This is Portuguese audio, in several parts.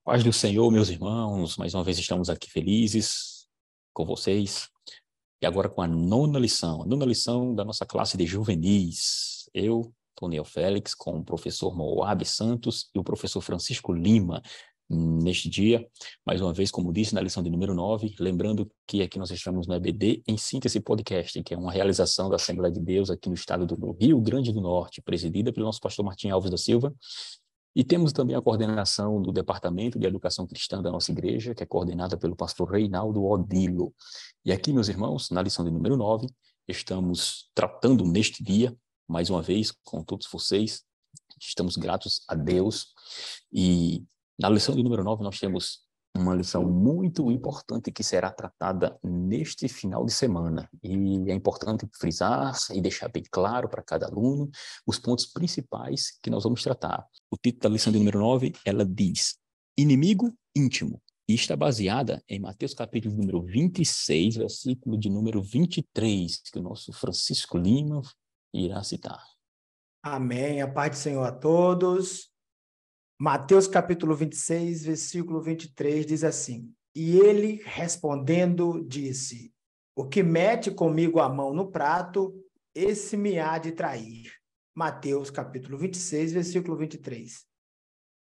Paz do Senhor, meus irmãos, mais uma vez estamos aqui felizes com vocês. E agora com a nona lição da nossa classe de juvenis. Eu, Toniel Félix, com o professor Moab Santos e o professor Francisco Lima, neste dia, mais uma vez, como disse, na lição de número 9, lembrando que aqui nós estamos no EBD em Síntese Podcast, que é uma realização da Assembleia de Deus aqui no estado do Rio Grande do Norte, presidida pelo nosso pastor Martim Alves da Silva. E temos também a coordenação do Departamento de Educação Cristã da nossa igreja, que é coordenada pelo pastor Reinaldo Odilo. E aqui, meus irmãos, na lição de número 9, estamos tratando neste dia, mais uma vez, com todos vocês, estamos gratos a Deus. E na lição de número 9, nós temos uma lição muito importante que será tratada neste final de semana. E é importante frisar e deixar bem claro para cada aluno os pontos principais que nós vamos tratar. O título da lição de número 9, ela diz: Inimigo íntimo. E está baseada em Mateus capítulo número 26, versículo de número 23, que o nosso Francisco Lima irá citar. Amém. A paz do Senhor a todos. Mateus capítulo 26, versículo 23 diz assim: E ele, respondendo, disse: O que mete comigo a mão no prato, esse me há de trair. Mateus capítulo 26, versículo 23.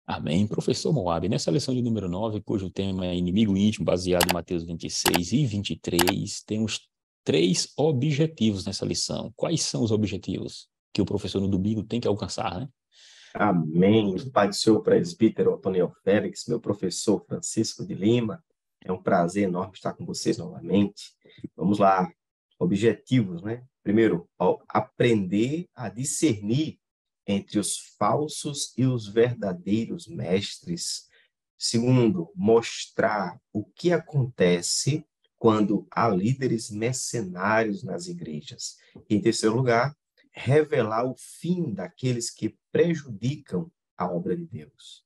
Amém. Professor Moab, nessa lição de número 9, cujo tema é inimigo íntimo, baseado em Mateus 26 e 23, temos 3 objetivos nessa lição. Quais são os objetivos que o professor no domingo tem que alcançar, né? Amém. Pai do Senhor presbítero Toniel Félix, meu professor Francisco de Lima, é um prazer enorme estar com vocês novamente. Vamos lá, objetivos, né? Primeiro, aprender a discernir entre os falsos e os verdadeiros mestres. Segundo, mostrar o que acontece quando há líderes mercenários nas igrejas. E, em terceiro lugar, revelar o fim daqueles que prejudicam a obra de Deus.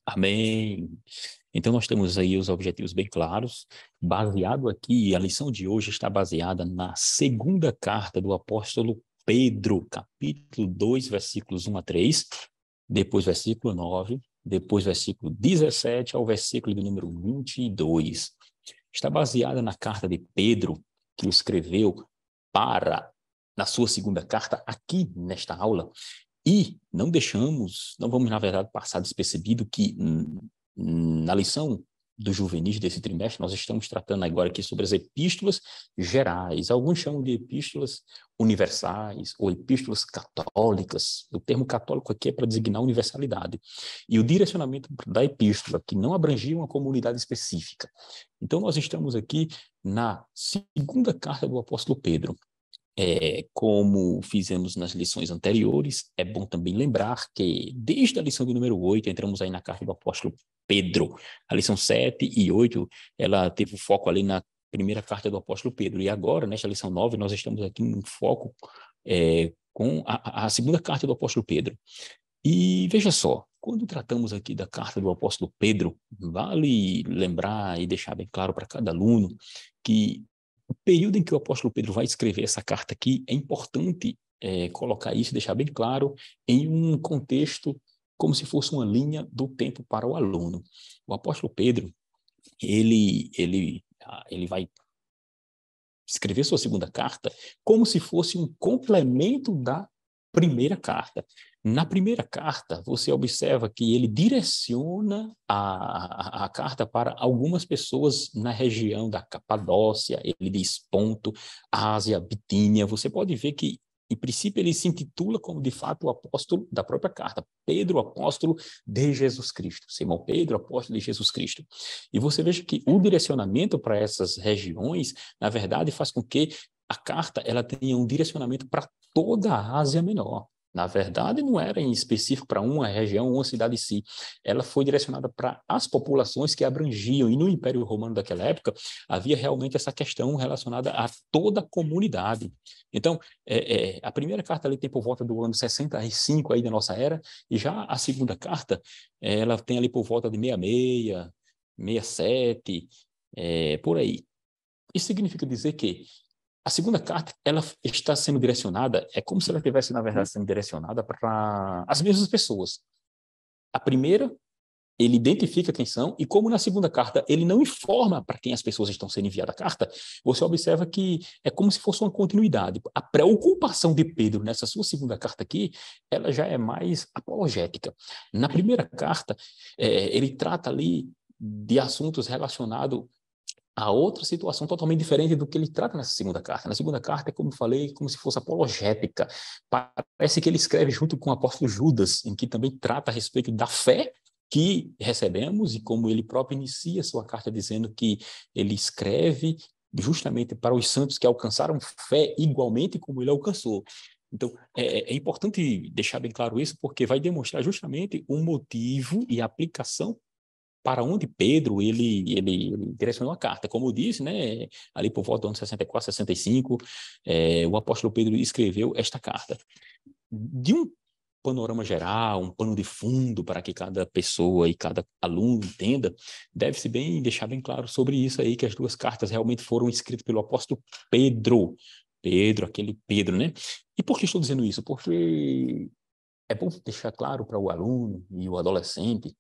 Amém. Então, nós temos aí os objetivos bem claros. Baseado aqui, a lição de hoje está baseada na segunda carta do apóstolo Pedro, capítulo 2, versículos 1 a 3, depois versículo 9, depois versículo 17 ao versículo de número 22. Está baseada na carta de Pedro, que escreveu na sua segunda carta, aqui nesta aula. E não vamos, na verdade, passar despercebido que na lição do juvenis desse trimestre, nós estamos tratando agora aqui sobre as epístolas gerais. Alguns chamam de epístolas universais ou epístolas católicas. O termo católico aqui é para designar universalidade. E o direcionamento da epístola, que não abrangia uma comunidade específica. Então, nós estamos aqui na segunda carta do apóstolo Pedro. Como fizemos nas lições anteriores, é bom também lembrar que desde a lição de número 8, entramos aí na carta do apóstolo Pedro. A lição 7 e 8, ela teve o foco ali na primeira carta do apóstolo Pedro. E agora, nesta lição 9, nós estamos aqui no foco com a segunda carta do apóstolo Pedro. E veja só, quando tratamos aqui da carta do apóstolo Pedro, vale lembrar e deixar bem claro para cada aluno que o período em que o apóstolo Pedro vai escrever essa carta aqui, é importante colocar isso, deixar bem claro, em um contexto como se fosse uma linha do tempo para o aluno. O apóstolo Pedro, ele vai escrever sua segunda carta como se fosse um complemento da primeira carta. Na primeira carta, você observa que ele direciona a carta para algumas pessoas na região da Capadócia, ele diz Ponto, Ásia, Bitínia. Você pode ver que, em princípio, ele se intitula como, de fato, o apóstolo da própria carta. Pedro, apóstolo de Jesus Cristo. Simão Pedro, apóstolo de Jesus Cristo. E você veja que o direcionamento para essas regiões, na verdade, faz com que a carta ela tenha um direcionamento para toda a Ásia Menor. Na verdade, não era em específico para uma região, uma cidade em si. Ela foi direcionada para as populações que abrangiam. E no Império Romano daquela época, havia realmente essa questão relacionada a toda a comunidade. Então, a primeira carta ali tem por volta do ano 65 aí da nossa era, e já a segunda carta, ela tem ali por volta de 66, 67, por aí. Isso significa dizer que a segunda carta, ela está sendo direcionada, é como se ela estivesse, na verdade, sendo direcionada para as mesmas pessoas. A primeira ele identifica quem são, e como na segunda carta ele não informa para quem as pessoas estão sendo enviadas a carta, você observa que é como se fosse uma continuidade. A preocupação de Pedro nessa sua segunda carta aqui, ela já é mais apologética. Na primeira carta, ele trata ali de assuntos relacionados a outra situação totalmente diferente do que ele trata nessa segunda carta. Na segunda carta, como falei, como se fosse apologética. Parece que ele escreve junto com o apóstolo Judas, em que também trata a respeito da fé que recebemos, e como ele próprio inicia sua carta dizendo que ele escreve justamente para os santos que alcançaram fé igualmente como ele alcançou. Então, é importante deixar bem claro isso, porque vai demonstrar justamente o motivo e a aplicação para onde Pedro ele direcionou a carta. Como eu disse, né, ali por volta do ano 64, 65, o apóstolo Pedro escreveu esta carta. De um panorama geral, um pano de fundo para que cada pessoa e cada aluno entenda, deve-se deixar bem claro sobre isso aí, que as duas cartas realmente foram escritas pelo apóstolo Pedro. Pedro, aquele Pedro, né? E por que estou dizendo isso? Porque é bom deixar claro para o aluno e o adolescente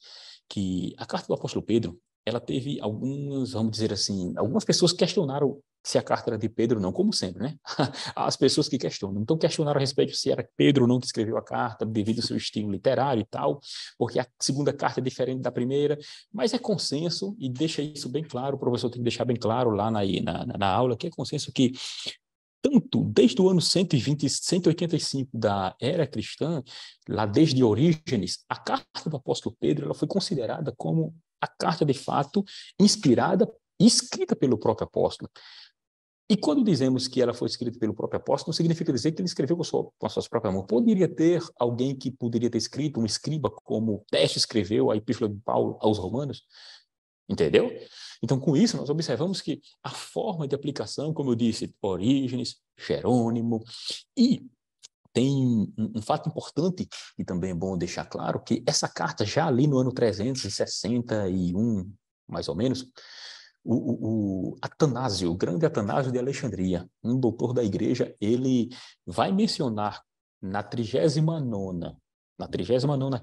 que a carta do apóstolo Pedro, ela teve algumas, vamos dizer assim, algumas pessoas questionaram se a carta era de Pedro ou não, como sempre, né? As pessoas que questionam. Então, questionaram a respeito se era Pedro ou não que escreveu a carta, devido ao seu estilo literário e tal, porque a segunda carta é diferente da primeira, mas é consenso, e deixa isso bem claro, o professor tem que deixar bem claro lá na aula, que é consenso que tanto desde o ano 120, 185 da era cristã, lá desde Orígenes, a carta do apóstolo Pedro ela foi considerada como a carta de fato inspirada e escrita pelo próprio apóstolo. E quando dizemos que ela foi escrita pelo próprio apóstolo, não significa dizer que ele escreveu com as suas próprias mãos. Poderia ter alguém que poderia ter escrito, um escriba, como Teste escreveu a Epístola de Paulo aos Romanos, entendeu? Então, com isso, nós observamos que a forma de aplicação, como eu disse, Orígenes, Jerônimo, e tem um fato importante, e também é bom deixar claro, que essa carta, já ali no ano 361, mais ou menos, o Atanásio, o grande Atanásio de Alexandria, um doutor da igreja, ele vai mencionar na 39ª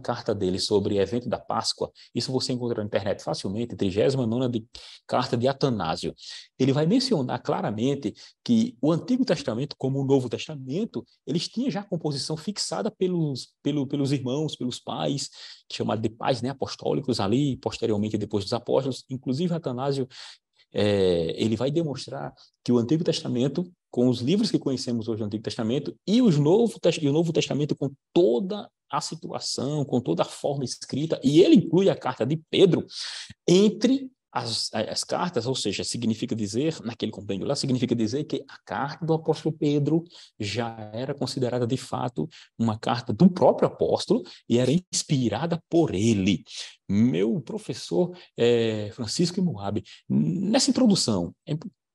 carta dele sobre o evento da Páscoa, isso você encontra na internet facilmente, 39ª carta de Atanásio. Ele vai mencionar claramente que o Antigo Testamento, como o Novo Testamento, eles tinham já a composição fixada pelos irmãos, pelos pais, chamados de pais, né, apostólicos ali, posteriormente depois dos apóstolos. Inclusive Atanásio, ele vai demonstrar que o Antigo Testamento, com os livros que conhecemos hoje do Antigo Testamento, e o Novo Testamento com toda a situação, com toda a forma escrita, e ele inclui a carta de Pedro entre as cartas, ou seja, significa dizer, naquele compêndio lá, significa dizer que a carta do apóstolo Pedro já era considerada de fato uma carta do próprio apóstolo e era inspirada por ele. Meu professor Francisco Moab, nessa introdução,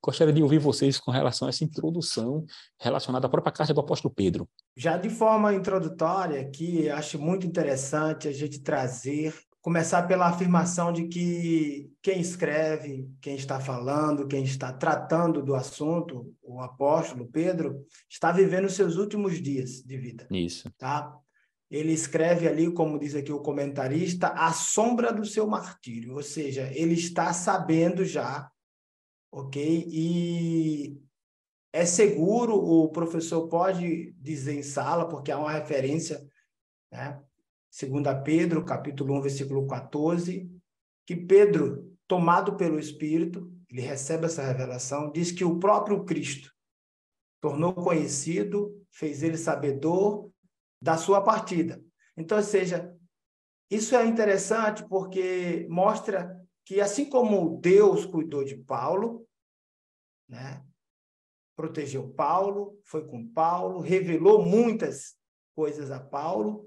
gostaria de ouvir vocês com relação a essa introdução relacionada à própria carta do apóstolo Pedro. Já de forma introdutória aqui, acho muito interessante a gente começar pela afirmação de que quem escreve, quem está falando, quem está tratando do assunto, o apóstolo Pedro, está vivendo os seus últimos dias de vida. Isso. Tá? Ele escreve ali, como diz aqui o comentarista, à sombra do seu martírio, ou seja, ele está sabendo já, ok? E é seguro, o professor pode dizer em sala, porque há uma referência, né? 2 Pedro, capítulo 1, versículo 14, que Pedro, tomado pelo Espírito, ele recebe essa revelação, diz que o próprio Cristo tornou conhecido, fez ele sabedor da sua partida. Então, ou seja, isso é interessante porque mostra que, assim como Deus cuidou de Paulo, né, protegeu Paulo, foi com Paulo, revelou muitas coisas a Paulo,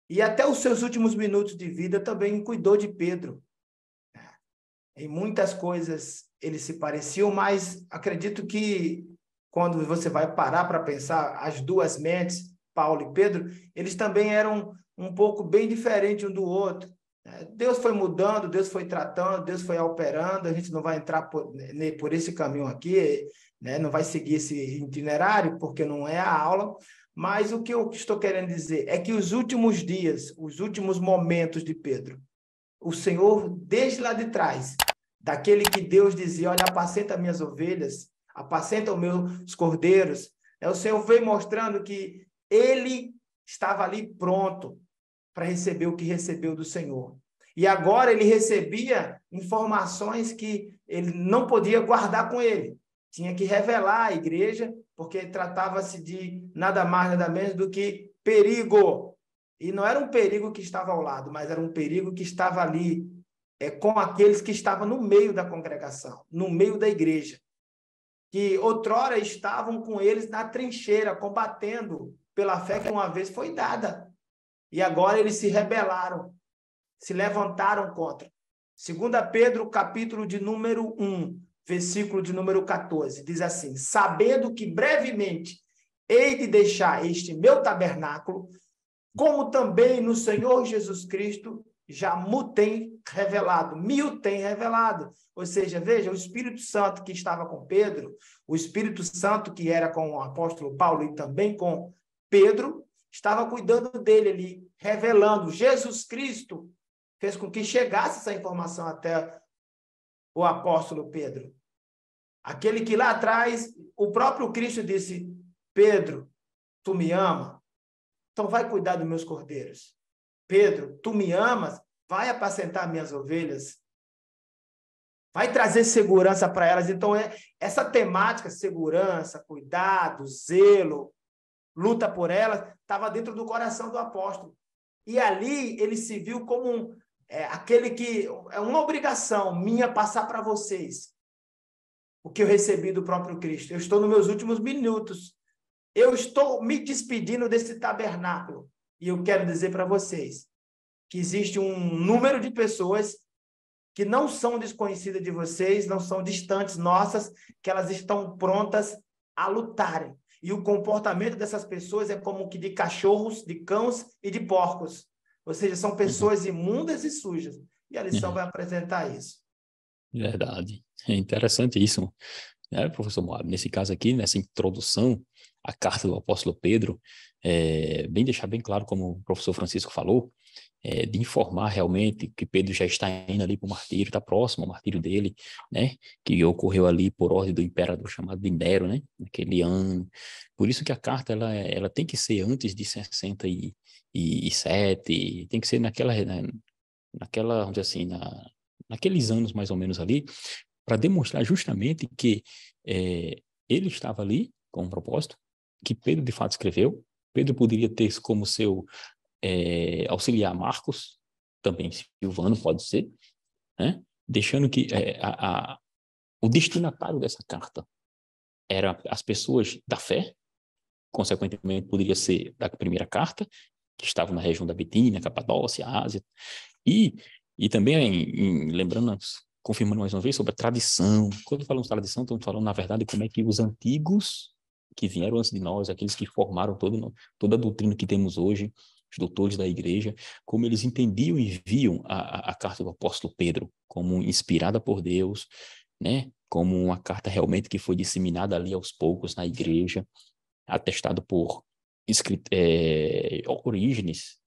e até os seus últimos minutos de vida também cuidou de Pedro. Em muitas coisas eles se pareciam, mas acredito que quando você vai parar para pensar, as duas mentes, Paulo e Pedro, eles também eram um pouco bem diferentes um do outro. Deus foi mudando, Deus foi tratando, Deus foi operando, a gente não vai entrar por esse caminho aqui, né? Não vai seguir esse itinerário, porque não é a aula, mas o que eu estou querendo dizer é que os últimos dias, os últimos momentos de Pedro, o Senhor, desde lá de trás, daquele que Deus dizia, olha, apacenta minhas ovelhas, apacenta os meus cordeiros, o Senhor veio mostrando que ele estava ali pronto para receber o que recebeu do Senhor. E agora ele recebia informações que ele não podia guardar com ele. Tinha que revelar à igreja, porque tratava-se de nada mais, nada menos do que perigo. E não era um perigo que estava ao lado, mas era um perigo que estava ali, com aqueles que estavam no meio da congregação, no meio da igreja, que outrora estavam com eles na trincheira, combatendo pela fé que uma vez foi dada. E agora eles se rebelaram, se levantaram contra. 2 Pedro, capítulo de número 1, versículo de número 14, diz assim: sabendo que brevemente hei de deixar este meu tabernáculo, como também no Senhor Jesus Cristo já me o tem revelado. Ou seja, veja, o Espírito Santo que estava com Pedro, o Espírito Santo que era com o apóstolo Paulo e também com Pedro, estava cuidando dele ali, revelando. Jesus Cristo fez com que chegasse essa informação até o apóstolo Pedro. Aquele que lá atrás, o próprio Cristo disse: Pedro, tu me ama? Então vai cuidar dos meus cordeiros. Pedro, tu me amas? Vai apacentar minhas ovelhas. Vai trazer segurança para elas. Então, essa temática, segurança, cuidado, zelo, luta por elas, estava dentro do coração do apóstolo. E ali ele se viu como aquele que é uma obrigação minha passar para vocês o que eu recebi do próprio Cristo. Eu estou nos meus últimos minutos. Eu estou me despedindo desse tabernáculo. E eu quero dizer para vocês que existe um número de pessoas que não são desconhecidas de vocês, não são distantes nossas, que elas estão prontas a lutarem. E o comportamento dessas pessoas é como que de cachorros, de cães e de porcos. Ou seja, são pessoas imundas e sujas. E a lição vai apresentar isso. Verdade. É interessantíssimo. Professor Moab, nesse caso aqui, nessa introdução à carta do apóstolo Pedro, bem deixar bem claro, como o professor Francisco falou, de informar realmente que Pedro já está indo ali para o martírio, está próximo ao martírio dele, né, que ocorreu ali por ordem do imperador chamado de Nero, né, naquele ano. Por isso que a carta ela tem que ser antes de 67, tem que ser naquela, vamos dizer assim, naqueles anos mais ou menos ali, para demonstrar justamente que ele estava ali com um propósito, que Pedro de fato escreveu. Pedro poderia ter como seu auxiliar Marcos, também Silvano pode ser, né? Deixando que o destinatário dessa carta era as pessoas da fé, consequentemente poderia ser da primeira carta, que estava na região da Bitínia, Capadócia, Ásia, e também, lembrando, confirmando mais uma vez sobre a tradição. Quando falamos tradição, estamos falando, na verdade, como é que os antigos que vieram antes de nós, aqueles que formaram toda a doutrina que temos hoje, os doutores da igreja, como eles entendiam e viam a carta do apóstolo Pedro como inspirada por Deus, né? Como uma carta realmente que foi disseminada ali aos poucos na igreja, atestado por Orígenes,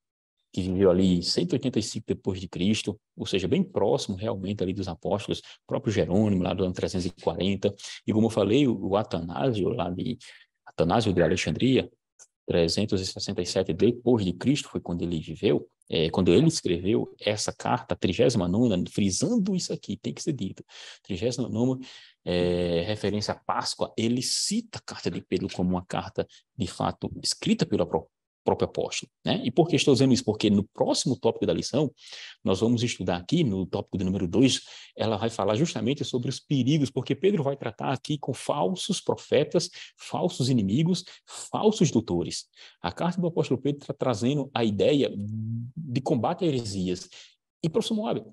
que viveu ali 185 depois de Cristo, ou seja, bem próximo realmente ali dos apóstolos, próprio Jerônimo, lá do ano 340, e como eu falei, o Atanásio de Alexandria, 367 depois de Cristo, foi quando ele viveu, quando ele escreveu essa carta, a 39ª, frisando isso aqui, tem que ser dito, 39ª, referência à Páscoa, ele cita a carta de Pedro como uma carta, de fato, escrita pelo próprio apóstolo, né? E por que estou dizendo isso? Porque no próximo tópico da lição, nós vamos estudar aqui, no tópico de número 2, ela vai falar justamente sobre os perigos, porque Pedro vai tratar aqui com falsos profetas, falsos inimigos, falsos doutores. A carta do apóstolo Pedro está trazendo a ideia de combate a heresias. E, professor Moab,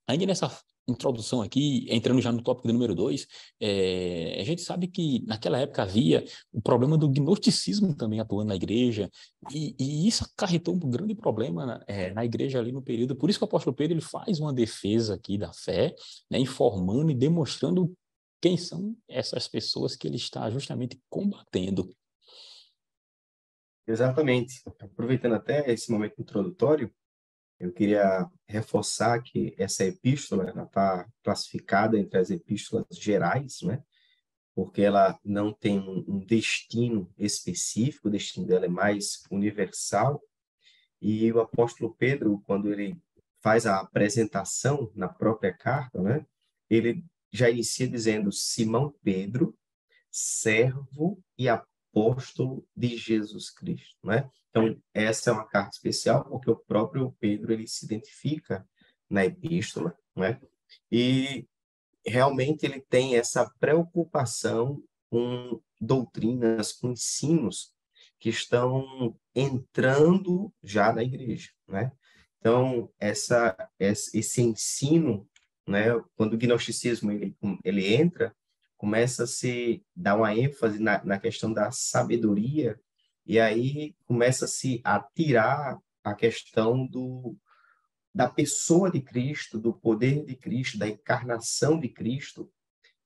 ainda nessa introdução aqui, entrando já no tópico de número 2, a gente sabe que naquela época havia o problema do gnosticismo também atuando na igreja, e isso acarretou um grande problema na igreja ali no período. Por isso que o apóstolo Pedro ele faz uma defesa aqui da fé, né, informando e demonstrando quem são essas pessoas que ele está justamente combatendo. Exatamente. Aproveitando até esse momento introdutório, Eu queria reforçar que essa epístola está classificada entre as epístolas gerais, né? Porque ela não tem um destino específico, o destino dela é mais universal. E o apóstolo Pedro, quando ele faz a apresentação na própria carta, né? Ele já inicia dizendo: Simão Pedro, servo e apóstolo de Jesus Cristo, né? Então, essa é uma carta especial porque o próprio Pedro ele se identifica na epístola, né? E realmente ele tem essa preocupação com doutrinas, com ensinos que estão entrando já na igreja, né? Então, esse ensino, né, quando o gnosticismo ele entra, começa a se dar uma ênfase na questão da sabedoria, e aí começa a se atirar a questão da pessoa de Cristo, do poder de Cristo, da encarnação de Cristo,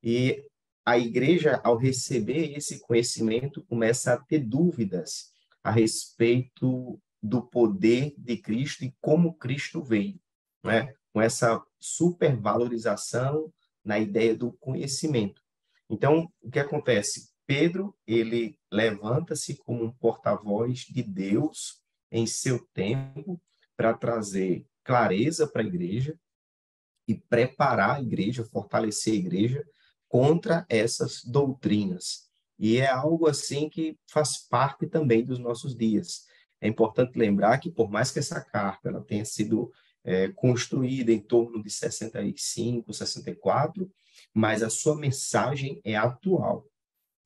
e a igreja, ao receber esse conhecimento, começa a ter dúvidas a respeito do poder de Cristo e como Cristo veio, né? Com essa supervalorização na ideia do conhecimento. Então, o que acontece? Pedro, ele levanta-se como um porta-voz de Deus em seu tempo para trazer clareza para a igreja e preparar a igreja, fortalecer a igreja contra essas doutrinas. E é algo assim que faz parte também dos nossos dias. É importante lembrar que, por mais que essa carta ela tenha sido construída em torno de 65, 64, mas a sua mensagem é atual.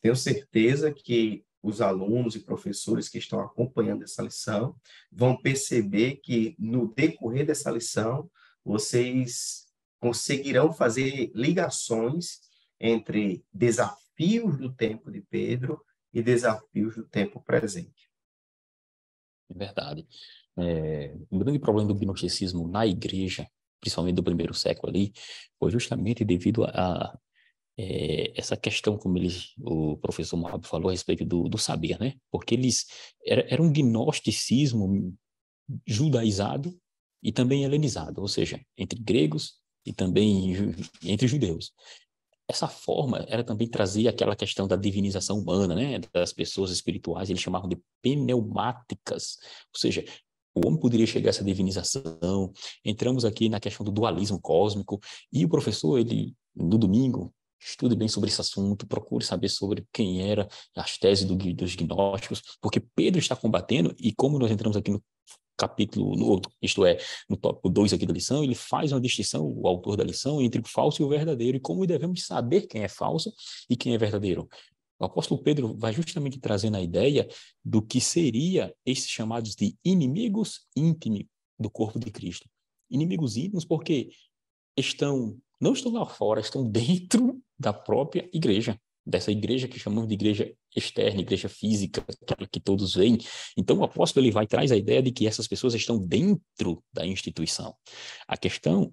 Tenho certeza que os alunos e professores que estão acompanhando essa lição vão perceber que, no decorrer dessa lição, vocês conseguirão fazer ligações entre desafios do tempo de Pedro e desafios do tempo presente. É verdade. O grande problema do gnosticismo na igreja, principalmente do primeiro século ali, foi justamente devido a essa questão, como o professor Moab falou a respeito do saber, né? Porque era um gnosticismo judaizado e também helenizado, ou seja, entre gregos e também entre judeus. Essa forma era também trazia aquela questão da divinização humana, né? Das pessoas espirituais, eles chamavam de pneumáticas, ou seja, o homem poderia chegar a essa divinização. Entramos aqui na questão do dualismo cósmico, e o professor, ele, no domingo, estude bem sobre esse assunto, procure saber sobre quem era as teses dos gnósticos, porque Pedro está combatendo, e como nós entramos aqui no capítulo, isto é, no tópico 2 aqui da lição, ele faz uma distinção, o autor da lição, entre o falso e o verdadeiro, e como devemos saber quem é falso e quem é verdadeiro. O apóstolo Pedro vai justamente trazendo a ideia do que seria esses chamados de inimigos íntimos do corpo de Cristo. Inimigos íntimos porque não estão lá fora, estão dentro da própria igreja, dessa igreja que chamamos de igreja externa, igreja física, aquela que todos veem. Então o apóstolo ele traz a ideia de que essas pessoas estão dentro da instituição. A questão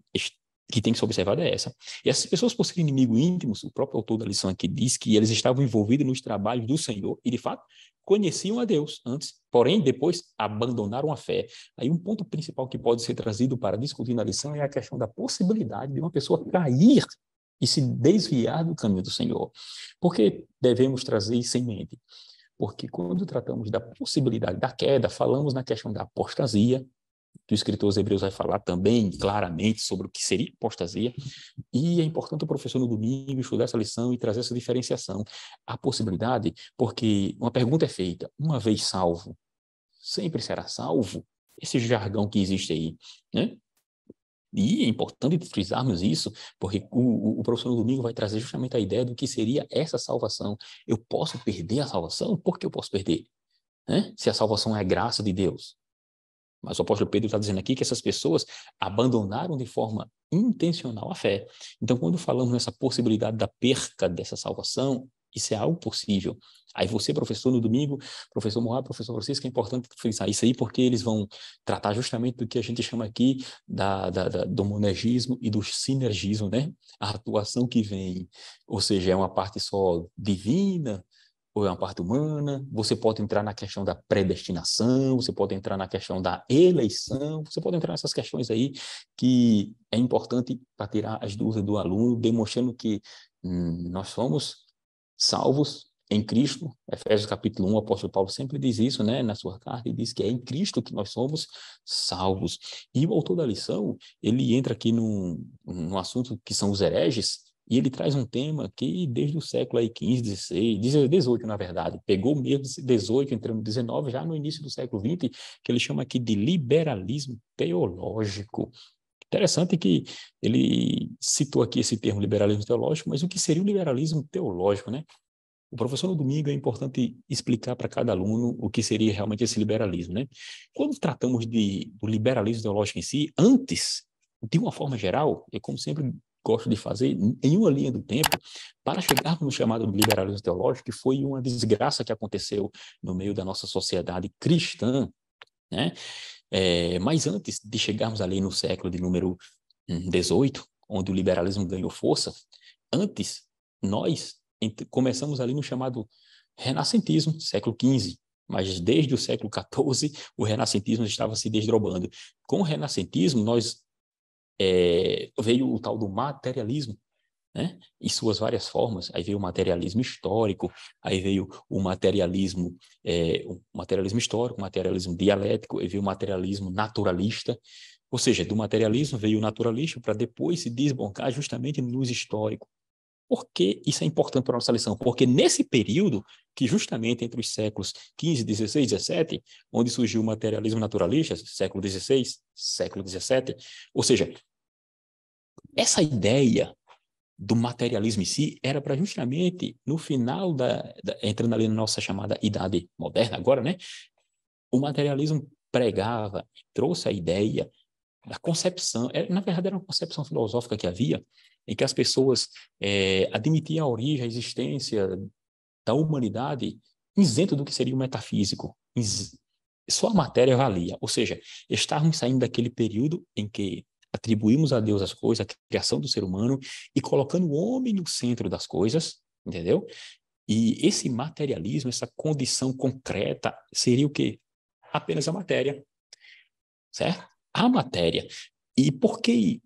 que tem que ser observada é essa. E essas pessoas, por serem inimigos íntimos, o próprio autor da lição aqui diz que eles estavam envolvidos nos trabalhos do Senhor e, de fato, conheciam a Deus antes, porém, depois abandonaram a fé. Aí um ponto principal que pode ser trazido para discutir na lição é a questão da possibilidade de uma pessoa cair e se desviar do caminho do Senhor. Por que devemos trazer isso em mente? Porque quando tratamos da possibilidade da queda, falamos na questão da apostasia, que o escritor aos Hebreus vai falar também claramente sobre o que seria apostasia, e é importante o professor no domingo estudar essa lição e trazer essa diferenciação. A possibilidade, porque uma pergunta é feita, uma vez salvo, sempre será salvo? Esse jargão que existe aí, né? E é importante frisarmos isso, porque o professor no domingo vai trazer justamente a ideia do que seria essa salvação. Eu posso perder a salvação? Por que eu posso perder? Né? Se a salvação é graça de Deus. Mas o apóstolo Pedro está dizendo aqui que essas pessoas abandonaram de forma intencional a fé. Então, quando falamos nessa possibilidade da perca dessa salvação, isso é algo possível. Aí você, professor, no domingo, professor Moab, professor Francisco, é importante frisar isso aí, porque eles vão tratar justamente do que a gente chama aqui do monergismo e do sinergismo, né? A atuação que vem, ou seja, é uma parte só divina, ou é uma parte humana, você pode entrar na questão da predestinação, você pode entrar na questão da eleição, você pode entrar nessas questões aí que é importante para tirar as dúvidas do aluno, demonstrando que nós somos salvos em Cristo. Efésios capítulo 1, o apóstolo Paulo sempre diz isso, né, na sua carta, e diz que é em Cristo que nós somos salvos. E o autor da lição, ele entra aqui num assunto que são os hereges, e ele traz um tema que desde o século aí 15, 16, 18, na verdade, pegou mesmo 18, entrando no 19, já no início do século 20, que ele chama aqui de liberalismo teológico. Interessante que ele citou aqui esse termo liberalismo teológico, mas o que seria o liberalismo teológico, né? O professor no domingo é importante explicar para cada aluno o que seria realmente esse liberalismo, né? Quando tratamos do liberalismo teológico em si, antes, de uma forma geral, e como sempre gosto de fazer, em uma linha do tempo, para chegarmos no chamado liberalismo teológico, que foi uma desgraça que aconteceu no meio da nossa sociedade cristã, né? Mas antes de chegarmos ali no século de número 18, onde o liberalismo ganhou força, antes nós começamos ali no chamado renascentismo, século XV, mas desde o século XIV o renascentismo estava se desdobrando. Com o renascentismo veio o tal do materialismo, né? Em suas várias formas. Aí veio o materialismo histórico, aí veio o materialismo histórico, o materialismo dialético, aí veio o materialismo naturalista. Ou seja, do materialismo veio o naturalista para depois se desbancar justamente no histórico. Por que isso é importante para a nossa lição? Porque nesse período, que justamente entre os séculos XV, XVI, XVII, onde surgiu o materialismo naturalista, século XVI, século XVII, ou seja, essa ideia do materialismo em si era para justamente, no final entrando ali na nossa chamada Idade Moderna agora, né? O materialismo pregava, trouxe a ideia da concepção, na verdade era uma concepção filosófica que havia, em que as pessoas admitiam a origem, a existência da humanidade isento do que seria o metafísico. Só a matéria valia, ou seja, estávamos saindo daquele período em que atribuímos a Deus as coisas, a criação do ser humano, e colocando o homem no centro das coisas, entendeu? E esse materialismo, essa condição concreta, seria o quê? Apenas a matéria, certo? A matéria. E por que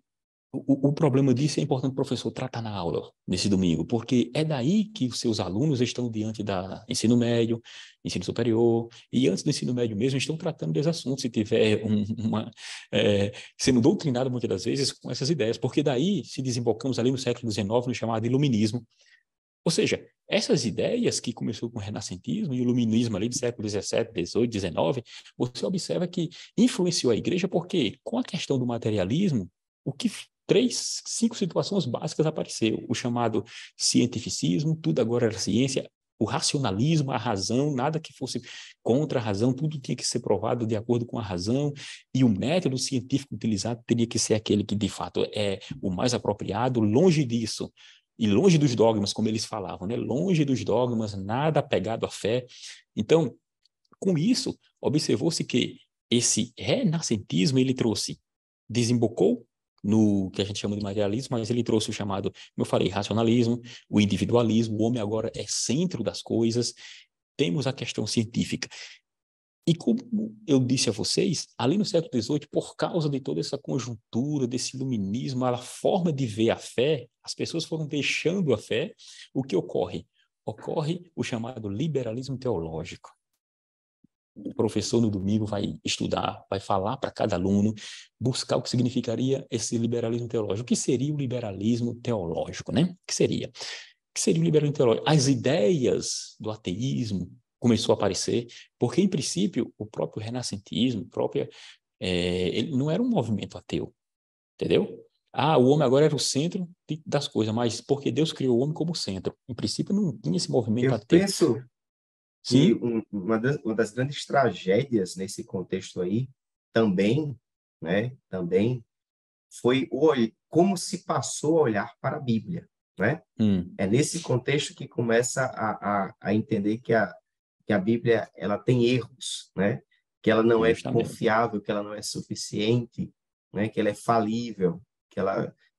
o problema disso é importante o professor tratar na aula, nesse domingo, porque é daí que os seus alunos estão diante da ensino médio, ensino superior, e antes do ensino médio mesmo estão tratando desses assuntos, se tiver sendo doutrinado muitas das vezes com essas ideias, porque daí se desembocamos ali no século XIX, no chamado iluminismo. Ou seja, essas ideias que começou com o renascentismo e o iluminismo ali do século XVII, XVIII, XIX, você observa que influenciou a igreja porque com a questão do materialismo, o que 5 situações básicas apareceu. O chamado cientificismo, tudo agora era ciência, o racionalismo, a razão, nada que fosse contra a razão, tudo tinha que ser provado de acordo com a razão, e o método científico utilizado teria que ser aquele que de fato é o mais apropriado, longe disso. E longe dos dogmas, como eles falavam, né? Longe dos dogmas, nada apegado à fé. Então, com isso, observou-se que esse renascentismo, ele desembocou no que a gente chama de materialismo, mas ele trouxe o chamado, como eu falei, racionalismo, o individualismo, o homem agora é centro das coisas, temos a questão científica. E como eu disse a vocês, ali no século XVIII, por causa de toda essa conjuntura, desse iluminismo, a forma de ver a fé, as pessoas foram deixando a fé. O que ocorre? Ocorre o chamado liberalismo teológico. O professor no domingo vai estudar, vai falar para cada aluno, buscar o que significaria esse liberalismo teológico. O que seria o liberalismo teológico, né? O que seria? O que seria o liberalismo teológico? As ideias do ateísmo começou a aparecer, porque, em princípio, o próprio renascentismo, ele não era um movimento ateu, entendeu? O homem agora era o centro das coisas, mas porque Deus criou o homem como centro. Em princípio, não tinha esse movimento Eu ateu. penso que Sim? uma das grandes tragédias nesse contexto aí também, né, também foi como se passou a olhar para a Bíblia, né? É nesse contexto que começa a entender que a Bíblia ela tem erros, né? Que ela não é Justamente. confiável, que ela não é suficiente, né? Que ela é falível,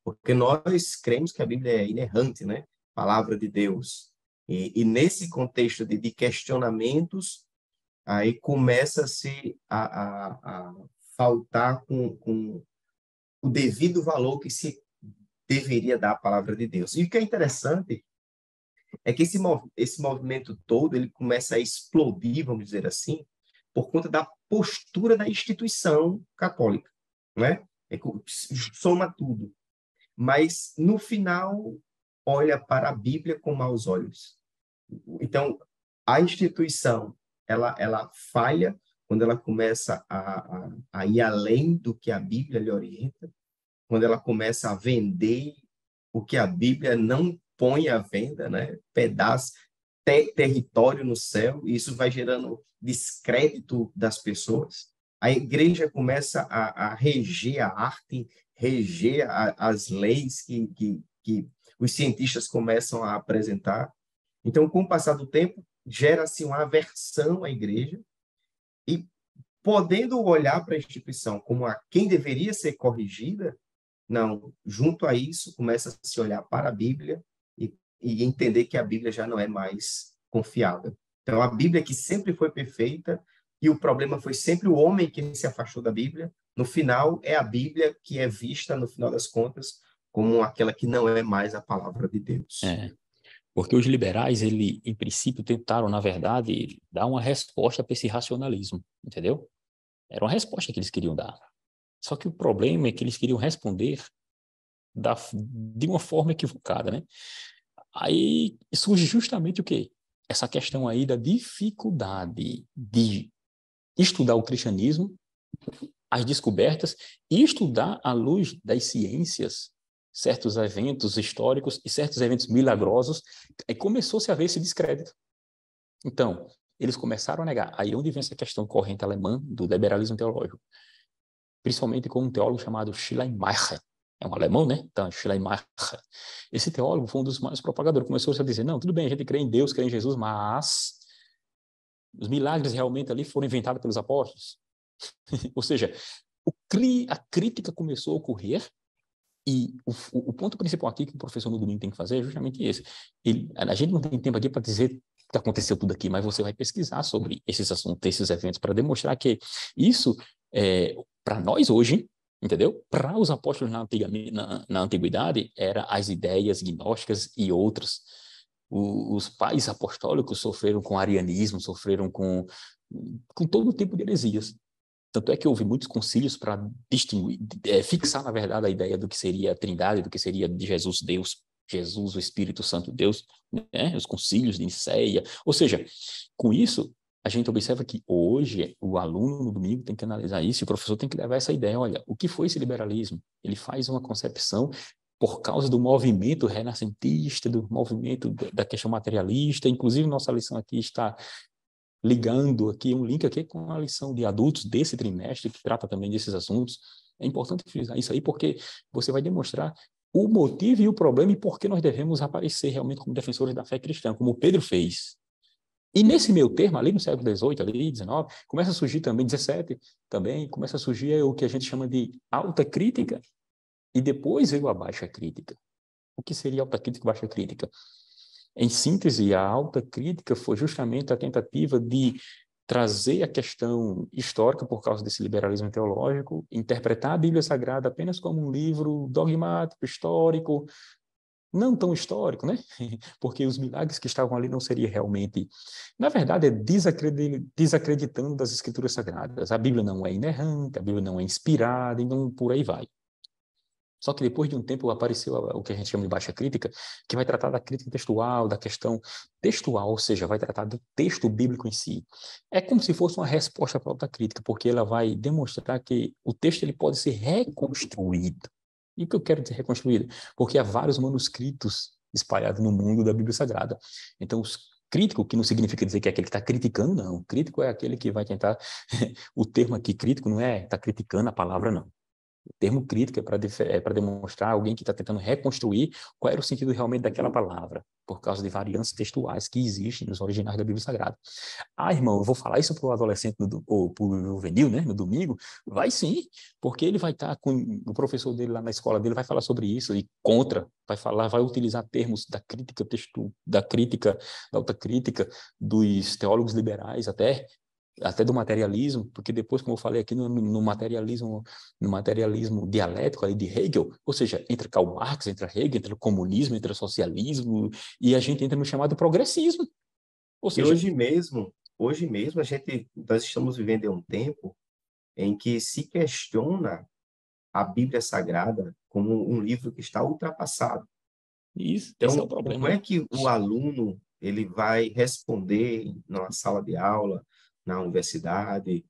porque nós cremos que a Bíblia é inerrante, né? Palavra de Deus. E nesse contexto de questionamentos, aí começa-se a faltar com o devido valor que se deveria dar à palavra de Deus. E o que é interessante é que esse movimento todo ele começa a explodir, vamos dizer assim, por conta da postura da instituição católica, né? Soma tudo. Mas, no final, olha para a Bíblia com maus olhos. Então, a instituição, ela falha quando ela começa a ir além do que a Bíblia lhe orienta, quando ela começa a vender o que a Bíblia não põe à venda, né? Pedaço, território no céu, e isso vai gerando descrédito das pessoas. A igreja começa a reger a arte, reger as leis que os cientistas começam a apresentar. Então, com o passar do tempo, gera-se uma aversão à igreja e, podendo olhar para a instituição como a quem deveria ser corrigida, não, junto a isso, começa a se olhar para a Bíblia e entender que a Bíblia já não é mais confiável. Então, a Bíblia que sempre foi perfeita e o problema foi sempre o homem que se afastou da Bíblia, no final, é a Bíblia que é vista, no final das contas, como aquela que não é mais a palavra de Deus. Porque os liberais, em princípio, tentaram, na verdade, dar uma resposta para esse racionalismo, entendeu? Era uma resposta que eles queriam dar. Só que o problema é que eles queriam responder de uma forma equivocada, né? Aí surge justamente o quê? Essa questão aí da dificuldade de estudar o cristianismo, as descobertas, e estudar à luz das ciências certos eventos históricos e certos eventos milagrosos, aí começou-se a ver esse descrédito. Então, eles começaram a negar. Aí onde vem essa questão corrente alemã do liberalismo teológico, principalmente com um teólogo chamado Schleiermacher. É um alemão, né? Então, Schleiermacher. Esse teólogo foi um dos mais propagadores. Começou a dizer, não, tudo bem, a gente crê em Deus, crê em Jesus, mas os milagres realmente ali foram inventados pelos apóstolos. Ou seja, a crítica começou a ocorrer. E o ponto principal aqui que o professor no domingo tem que fazer é justamente esse. A gente não tem tempo aqui para dizer que aconteceu tudo aqui, mas você vai pesquisar sobre esses assuntos, esses eventos, para demonstrar que isso, para nós hoje, entendeu? Para os apóstolos na antiguidade, eram as ideias gnósticas e outras. Os pais apostólicos sofreram com arianismo, sofreram com todo tipo de heresias. Tanto é que houve muitos concílios para distinguir, fixar, na verdade, a ideia do que seria a Trindade, do que seria de Jesus Deus, Jesus, o Espírito Santo Deus, né? Os concílios de Nicéia. Ou seja, com isso, a gente observa que hoje o aluno no domingo tem que analisar isso e o professor tem que levar essa ideia. Olha, o que foi esse liberalismo? Ele faz uma concepção por causa do movimento renascentista, do movimento da questão materialista. Inclusive, nossa lição aqui está ligando aqui, um link aqui com a lição de adultos desse trimestre, que trata também desses assuntos. É importante frisar isso aí, porque você vai demonstrar o motivo e o problema e por que nós devemos aparecer realmente como defensores da fé cristã, como Pedro fez. E nesse meio termo, ali no século XVIII, ali, XIX, começa a surgir também, 17, também, começa a surgir o que a gente chama de alta crítica, e depois veio a baixa crítica. O que seria alta crítica e baixa crítica? Em síntese, a alta crítica foi justamente a tentativa de trazer a questão histórica por causa desse liberalismo teológico, interpretar a Bíblia Sagrada apenas como um livro dogmático, histórico, não tão histórico, né? Porque os milagres que estavam ali não seria realmente... Na verdade, é desacreditando das Escrituras Sagradas. A Bíblia não é inerrante, a Bíblia não é inspirada, então por aí vai. Só que depois de um tempo apareceu o que a gente chama de baixa crítica, que vai tratar da crítica textual, da questão textual, ou seja, vai tratar do texto bíblico em si. É como se fosse uma resposta para a alta crítica, porque ela vai demonstrar que o texto ele pode ser reconstruído. E o que eu quero dizer reconstruído? Porque há vários manuscritos espalhados no mundo da Bíblia Sagrada. Então, os crítico, que não significa dizer que é aquele que está criticando, não. Crítico é aquele que vai tentar... O termo aqui, crítico, não é estar criticando a palavra, não. O termo crítico é para demonstrar alguém que está tentando reconstruir qual era o sentido realmente daquela palavra. por causa de variantes textuais que existem nos originais da Bíblia Sagrada. Ah, irmão, eu vou falar isso para o adolescente ou para o juvenil, né, no domingo? Vai sim, porque ele vai estar com o professor dele lá na escola dele, vai falar sobre isso e contra, vai utilizar termos da crítica da autocrítica, dos teólogos liberais até do materialismo, porque depois, como eu falei aqui, no materialismo dialético ali de Hegel, ou seja, entra Karl Marx, entra Hegel, entra o comunismo, entra o socialismo, e a gente entra no chamado progressismo. Ou E seja, hoje mesmo nós estamos vivendo em um tempo em que se questiona a Bíblia Sagrada como um livro que está ultrapassado. esse é o Então, problema, como é né? que o aluno ele vai responder numa sala de aula, na universidade,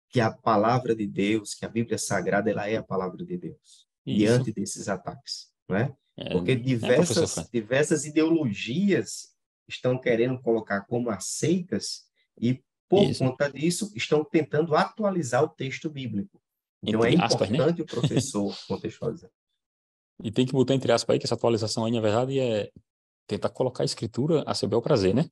que a palavra de Deus, que a Bíblia Sagrada, ela é a palavra de Deus, Isso. diante desses ataques, não é? É, Porque né, professor diversas, Fran? diversas ideologias estão querendo colocar como aceitas e, por Isso. conta disso, estão tentando atualizar o texto bíblico. Então, é Entre aspas, né? importante o professor contextualizar. E tem que botar entre aspas aí que essa atualização aí, na verdade, é tentar colocar a escritura a seu bel prazer, né?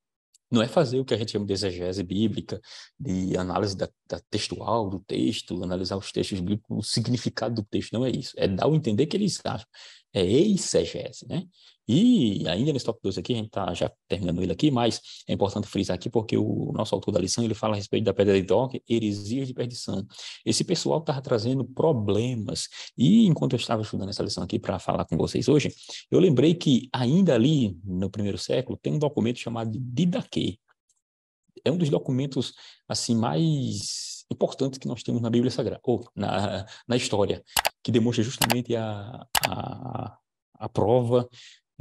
Não é fazer o que a gente chama de exegese bíblica, de análise da textual do texto, analisar os textos bíblicos, o significado do texto, não é isso. É dar o entender que eles acham. É exegese, né? E ainda nesse tópico 2 aqui, a gente está já terminando ele aqui, mas é importante frisar aqui porque o nosso autor da lição, ele fala a respeito da pedra de toque, heresias de perdição. Esse pessoal estava trazendo problemas. E enquanto eu estava estudando essa lição aqui para falar com vocês hoje, eu lembrei que ainda ali, no primeiro século, tem um documento chamado de Didaquê. É um dos documentos assim mais importantes que nós temos na Bíblia Sagrada, ou na história, que demonstra justamente a prova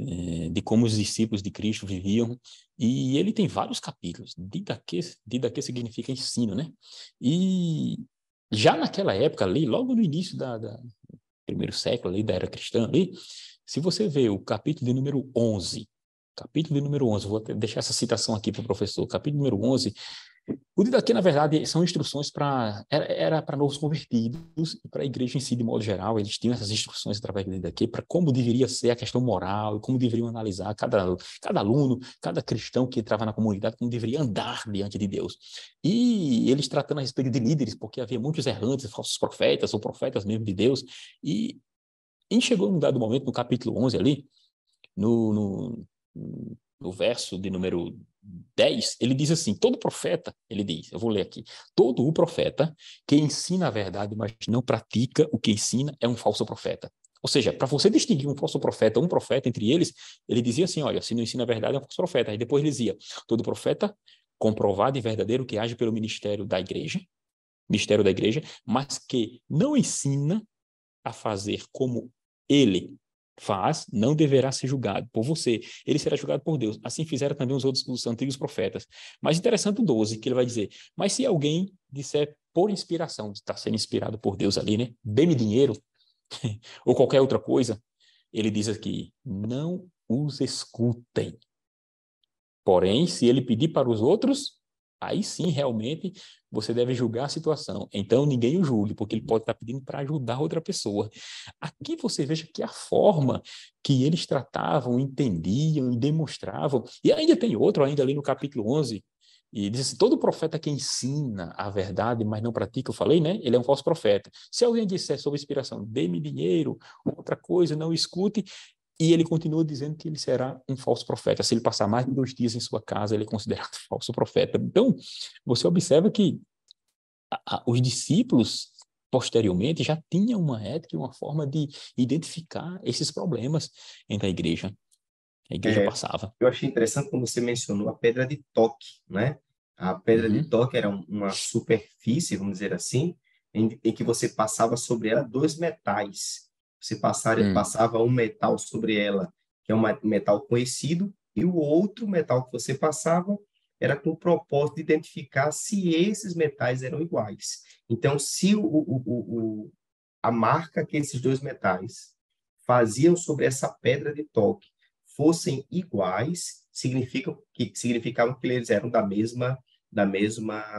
de como os discípulos de Cristo viviam. E ele tem vários capítulos. Didaquê significa ensino, né? E já naquela época ali, logo no início da primeiro século ali, da era cristã ali, se você vê o capítulo de número 11, vou deixar essa citação aqui para o professor, capítulo número 11, o Didaquê, na verdade, são instruções era para novos convertidos e para a igreja em si, de modo geral, eles tinham essas instruções através do Didaquê para como deveria ser a questão moral e como deveriam analisar cada aluno, cada cristão que entrava na comunidade, como deveria andar diante de Deus. E eles tratando a respeito de líderes, porque havia muitos errantes, falsos profetas ou profetas mesmo de Deus, e chegou um dado momento, no capítulo 11 ali, no, no, no verso de número 10, ele diz assim, todo profeta, ele diz, eu vou ler aqui, todo o profeta que ensina a verdade, mas não pratica o que ensina, é um falso profeta. Ou seja, para você distinguir um falso profeta, um profeta entre eles, ele dizia assim, olha, se não ensina a verdade, é um falso profeta. Aí depois ele dizia, todo profeta comprovado e verdadeiro que age pelo ministério da igreja, mas que não ensina a fazer como ele faz, não deverá ser julgado por você. Ele será julgado por Deus. Assim fizeram também os antigos profetas. Mas interessante o 12, que ele vai dizer, mas se alguém disser por inspiração, está sendo inspirado por Deus ali, né? Dê-me dinheiro, ou qualquer outra coisa, ele diz aqui, não os escutem. Porém, se ele pedir para os outros, aí sim, realmente, você deve julgar a situação. Então, ninguém o julgue, porque ele pode estar pedindo para ajudar outra pessoa. Aqui você veja que a forma que eles tratavam, entendiam e demonstravam, e ainda tem outro, ainda ali no capítulo 11, e diz assim, todo profeta que ensina a verdade, mas não pratica, eu falei, né? Ele é um falso profeta. Se alguém disser sob inspiração, dê-me dinheiro, outra coisa, não escute, e ele continua dizendo que ele será um falso profeta. Se ele passar mais de 2 dias em sua casa, ele é considerado falso profeta. Então, você observa que os discípulos, posteriormente, já tinham uma ética e uma forma de identificar esses problemas entre a igreja. A igreja É, passava. eu achei interessante quando você mencionou a pedra de toque, né? A pedra de Uhum, toque era uma superfície, vamos dizer assim, em que você passava sobre ela dois metais. Você passava um metal sobre ela, que é um metal conhecido, e o outro metal que você passava era com o propósito de identificar se esses metais eram iguais. Então, se a marca que esses dois metais faziam sobre essa pedra de toque fossem iguais, significavam que eles eram da mesma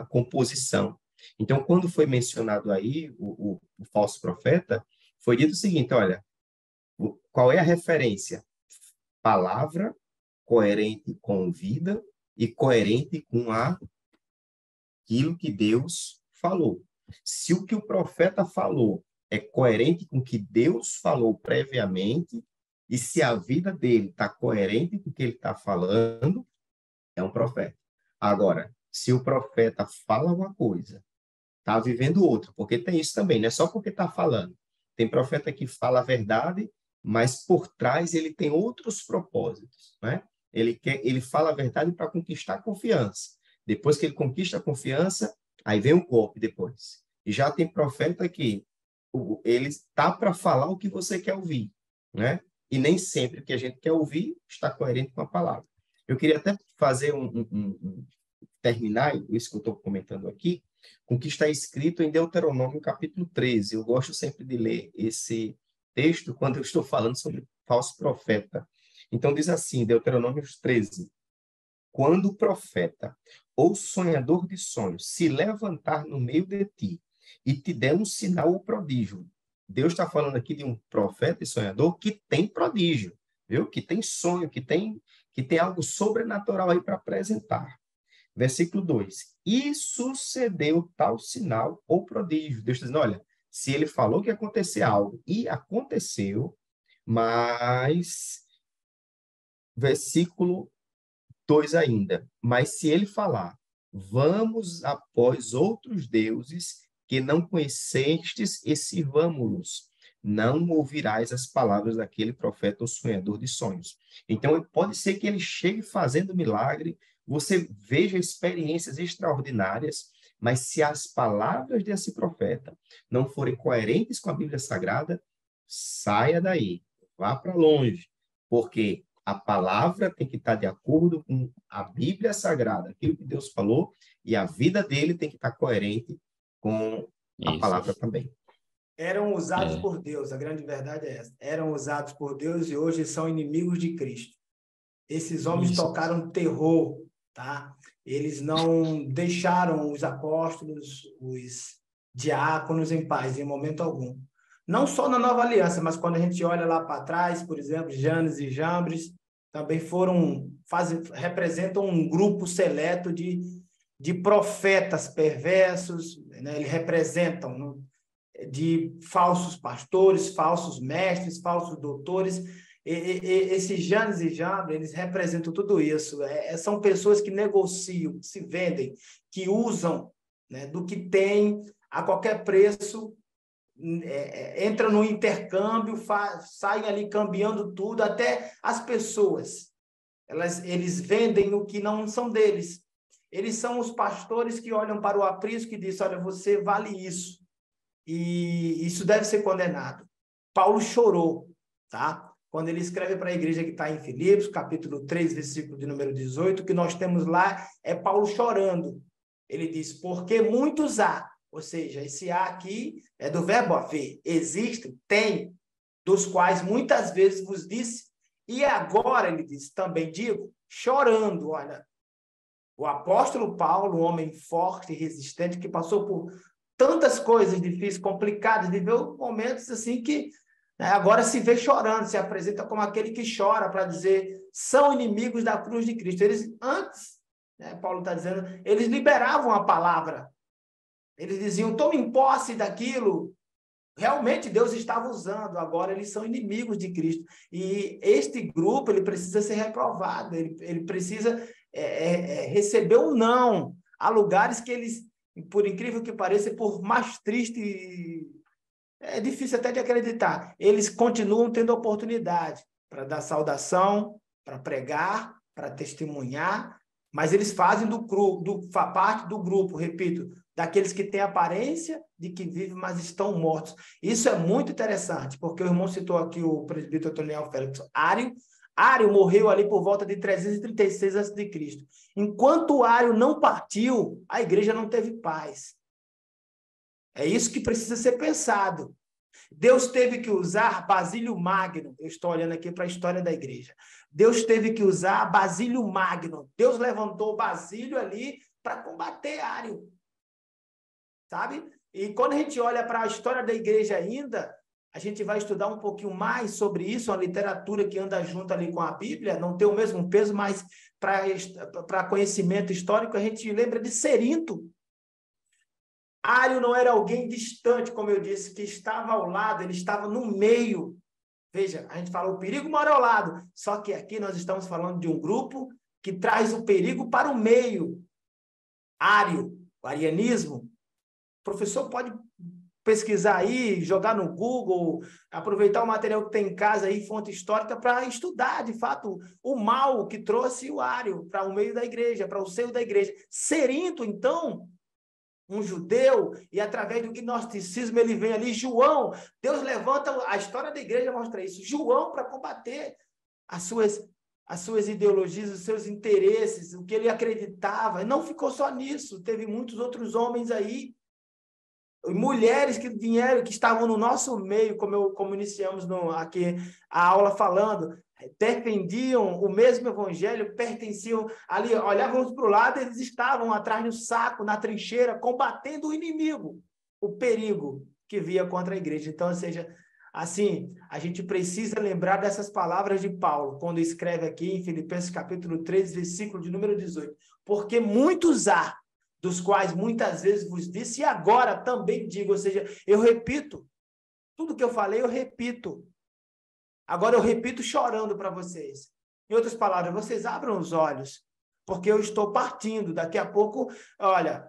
composição. Então, quando foi mencionado aí o falso profeta, foi dito o seguinte, olha, qual é a referência? Palavra coerente com vida e coerente com aquilo que Deus falou. Se o que o profeta falou é coerente com o que Deus falou previamente, e se a vida dele está coerente com o que ele está falando, é um profeta. Agora, se o profeta fala uma coisa, está vivendo outra, porque tem isso também, não é só porque está falando. Tem profeta que fala a verdade, mas por trás ele tem outros propósitos, né? Ele fala a verdade para conquistar a confiança. Depois que ele conquista a confiança, aí vem o golpe depois. E já tem profeta que ele está para falar o que você quer ouvir, né? E nem sempre o que a gente quer ouvir está coerente com a palavra. Eu queria até fazer terminar isso que eu estou comentando aqui, com o que está escrito em Deuteronômio, capítulo 13. Eu gosto sempre de ler esse texto quando eu estou falando sobre falso profeta. Então, diz assim, Deuteronômio 13: quando o profeta ou sonhador de sonhos se levantar no meio de ti e te der um sinal ou prodígio, Deus está falando aqui de um profeta e sonhador que tem prodígio, viu? Que tem sonho, que tem algo sobrenatural aí para apresentar. Versículo 2: e sucedeu tal sinal ou prodígio. Deus está dizendo, olha, se ele falou que ia acontecer algo e aconteceu, mas, versículo 2 ainda, mas se ele falar, vamos após outros deuses que não conhecestes e sirvamo-los, não ouvirás as palavras daquele profeta ou sonhador de sonhos. Então, pode ser que ele chegue fazendo milagre, você veja experiências extraordinárias, mas se as palavras desse profeta não forem coerentes com a Bíblia Sagrada, saia daí, vá para longe, porque a palavra tem que estar de acordo com a Bíblia Sagrada, aquilo que Deus falou, e a vida dele tem que estar coerente com a palavra também. Eram usados por Deus, a grande verdade é essa. Eram usados por Deus e hoje são inimigos de Cristo. Esses homens tocaram terror, tá? Eles não deixaram os apóstolos, os diáconos em paz em momento algum. Não só na Nova Aliança, mas quando a gente olha lá para trás, por exemplo, Janes e Jambres, também representam um grupo seleto de profetas perversos, né? Eles representam de falsos pastores, falsos mestres, falsos doutores. Esses Janes e Jambres, eles representam tudo isso. São pessoas que negociam, que se vendem, que usam, né, do que tem a qualquer preço, entram no intercâmbio, saem ali cambiando tudo, até as pessoas. Eles vendem o que não são deles. Eles são os pastores que olham para o aprisco e dizem, olha, você vale isso. E isso deve ser condenado. Paulo chorou, tá? Quando ele escreve para a igreja que está em Filipos, capítulo 3, versículo de número 18, o que nós temos lá é Paulo chorando. Ele diz, porque muitos há, ou seja, esse há aqui é do verbo haver, existem, tem, dos quais muitas vezes vos disse, e agora, ele diz, também digo, chorando, olha, o apóstolo Paulo, um homem forte e resistente, que passou por tantas coisas difíceis, complicadas, viveu momentos assim que, né, agora se vê chorando, se apresenta como aquele que chora para dizer, são inimigos da cruz de Cristo. Eles, antes, né, Paulo está dizendo, eles liberavam a palavra. Eles diziam, tome posse daquilo. Realmente Deus estava usando, agora eles são inimigos de Cristo. E este grupo, ele precisa ser reprovado, ele precisa receber um não. Há lugares que eles, por incrível que pareça, por mais triste, é difícil até de acreditar, eles continuam tendo oportunidade para dar saudação, para pregar, para testemunhar, mas eles fazem parte do grupo, repito, daqueles que têm aparência de que vivem, mas estão mortos. Isso é muito interessante, porque o irmão citou aqui o presbítero Otoniel Félix Ário. Ário morreu ali por volta de 336 a.C. Enquanto Ário não partiu, a igreja não teve paz. É isso que precisa ser pensado. Deus teve que usar Basílio Magno. Eu estou olhando aqui para a história da igreja. Deus teve que usar Basílio Magno. Deus levantou Basílio ali para combater Ário. Sabe? E quando a gente olha para a história da igreja ainda, a gente vai estudar um pouquinho mais sobre isso, uma literatura que anda junto ali com a Bíblia, não tem o mesmo peso, mas para conhecimento histórico, a gente lembra de Cerinto. Ário não era alguém distante, como eu disse, que estava ao lado, ele estava no meio. Veja, a gente fala o perigo mora ao lado, só que aqui nós estamos falando de um grupo que traz o perigo para o meio. Ário, o arianismo. O professor pode pesquisar aí, jogar no Google, aproveitar o material que tem em casa aí, fonte histórica, para estudar, de fato, o mal que trouxe o Ário para o meio da igreja, para o seio da igreja. Cerinto, então, um judeu, e através do gnosticismo ele vem ali, João, Deus levanta, a história da igreja mostra isso, João para combater as suas ideologias, os seus interesses, o que ele acreditava, e não ficou só nisso, teve muitos outros homens aí, mulheres que vieram, que estavam no nosso meio, como iniciamos aqui a aula falando, defendiam o mesmo evangelho, pertenciam ali, olhávamos para o lado, eles estavam atrás do saco, na trincheira, combatendo o inimigo, o perigo que via contra a igreja. Então, ou seja, assim, a gente precisa lembrar dessas palavras de Paulo, quando escreve aqui em Filipenses capítulo 3, versículo de número 18, porque muitos há, dos quais muitas vezes vos disse, e agora também digo, ou seja, eu repito, tudo que eu falei eu repito. Agora eu repito chorando para vocês. Em outras palavras, vocês abram os olhos, porque eu estou partindo. Daqui a pouco, olha,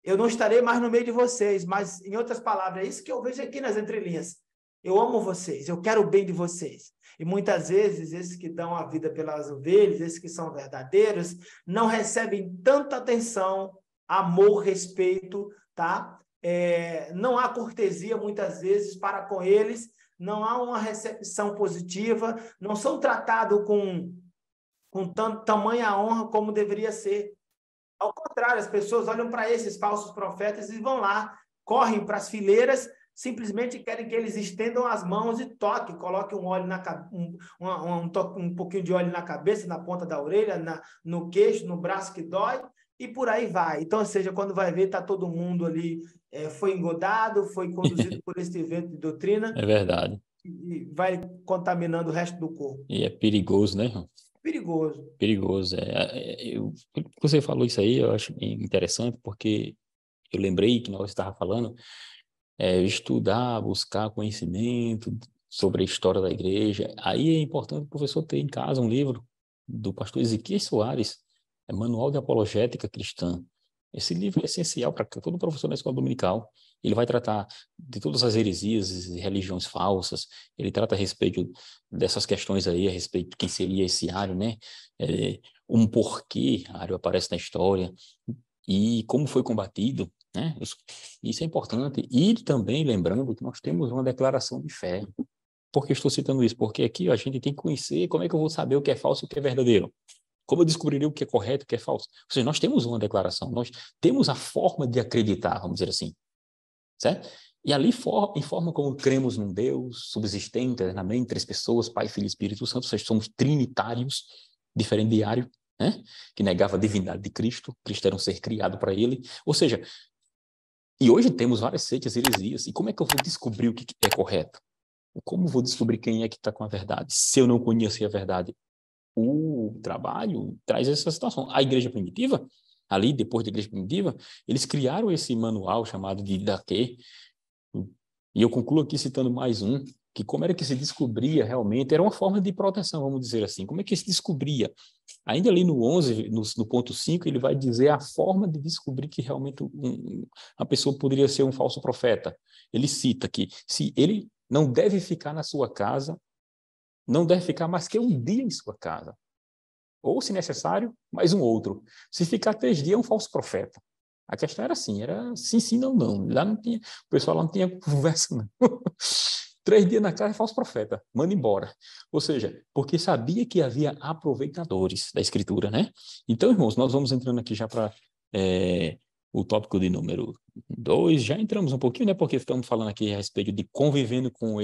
eu não estarei mais no meio de vocês, mas, em outras palavras, é isso que eu vejo aqui nas entrelinhas. Eu amo vocês, eu quero o bem de vocês. E muitas vezes, esses que dão a vida pelas ovelhas, esses que são verdadeiros, não recebem tanta atenção, amor, respeito, tá? Não há cortesia, muitas vezes, para com eles, não há uma recepção positiva, não são tratados com tamanha honra como deveria ser. Ao contrário, as pessoas olham para esses falsos profetas e vão lá, correm para as fileiras, simplesmente querem que eles estendam as mãos e toquem, coloquem um óleo um pouquinho de óleo na cabeça, na ponta da orelha, no queixo, no braço que dói, e por aí vai. Então, ou seja, quando vai ver, está todo mundo ali, foi engodado, foi conduzido por esse evento de doutrina. É verdade. E vai contaminando o resto do corpo. E é perigoso, né, irmão? Perigoso. Perigoso. Você falou isso aí, eu acho interessante, porque eu lembrei que nós estávamos falando estudar, buscar conhecimento sobre a história da igreja. Aí é importante o professor ter em casa um livro do pastor Ezequiel Soares, Manual de Apologética Cristã. Esse livro é essencial para todo professor da escola dominical. Ele vai tratar de todas as heresias e religiões falsas. Ele trata a respeito dessas questões aí, a respeito de quem seria esse Ário, né? Um porquê Ário aparece na história e como foi combatido, né? Isso é importante. E também lembrando que nós temos uma declaração de fé. Por que estou citando isso? Porque aqui a gente tem que conhecer como é que eu vou saber o que é falso e o que é verdadeiro. Como eu descobrirei o que é correto e o que é falso? Ou seja, nós temos uma declaração, nós temos a forma de acreditar, vamos dizer assim, certo? E ali, em forma como cremos num Deus subsistente, eternamente, três pessoas, Pai, Filho e Espírito Santo, ou seja, somos trinitários, diferente de Ário, né? Que negava a divindade de Cristo, Cristo era um ser criado para ele, ou seja, e hoje temos várias seitas e heresias, e como é que eu vou descobrir o que é correto? Como vou descobrir quem é que está com a verdade, se eu não conhecer a verdade? O trabalho traz essa situação. A igreja primitiva, ali, depois da igreja primitiva, eles criaram esse manual chamado de Didaquê, e eu concluo aqui citando mais um, que como era que se descobria realmente, era uma forma de proteção, vamos dizer assim, como é que se descobria? Ainda ali no 11, no ponto 5, ele vai dizer a forma de descobrir que realmente a pessoa poderia ser um falso profeta. Ele cita que se ele não deve ficar na sua casa, não deve ficar mais que um dia em sua casa. Ou, se necessário, mais um outro. Se ficar 3 dias, é um falso profeta. A questão era assim, era sim, não. Lá não tinha, o pessoal lá não tinha conversa, não. 3 dias na casa é falso profeta, manda embora. Ou seja, porque sabia que havia aproveitadores da escritura, né? Então, irmãos, nós vamos entrando aqui já para o tópico de número 2. Já entramos um pouquinho, né? Porque estamos falando aqui a respeito de convivendo com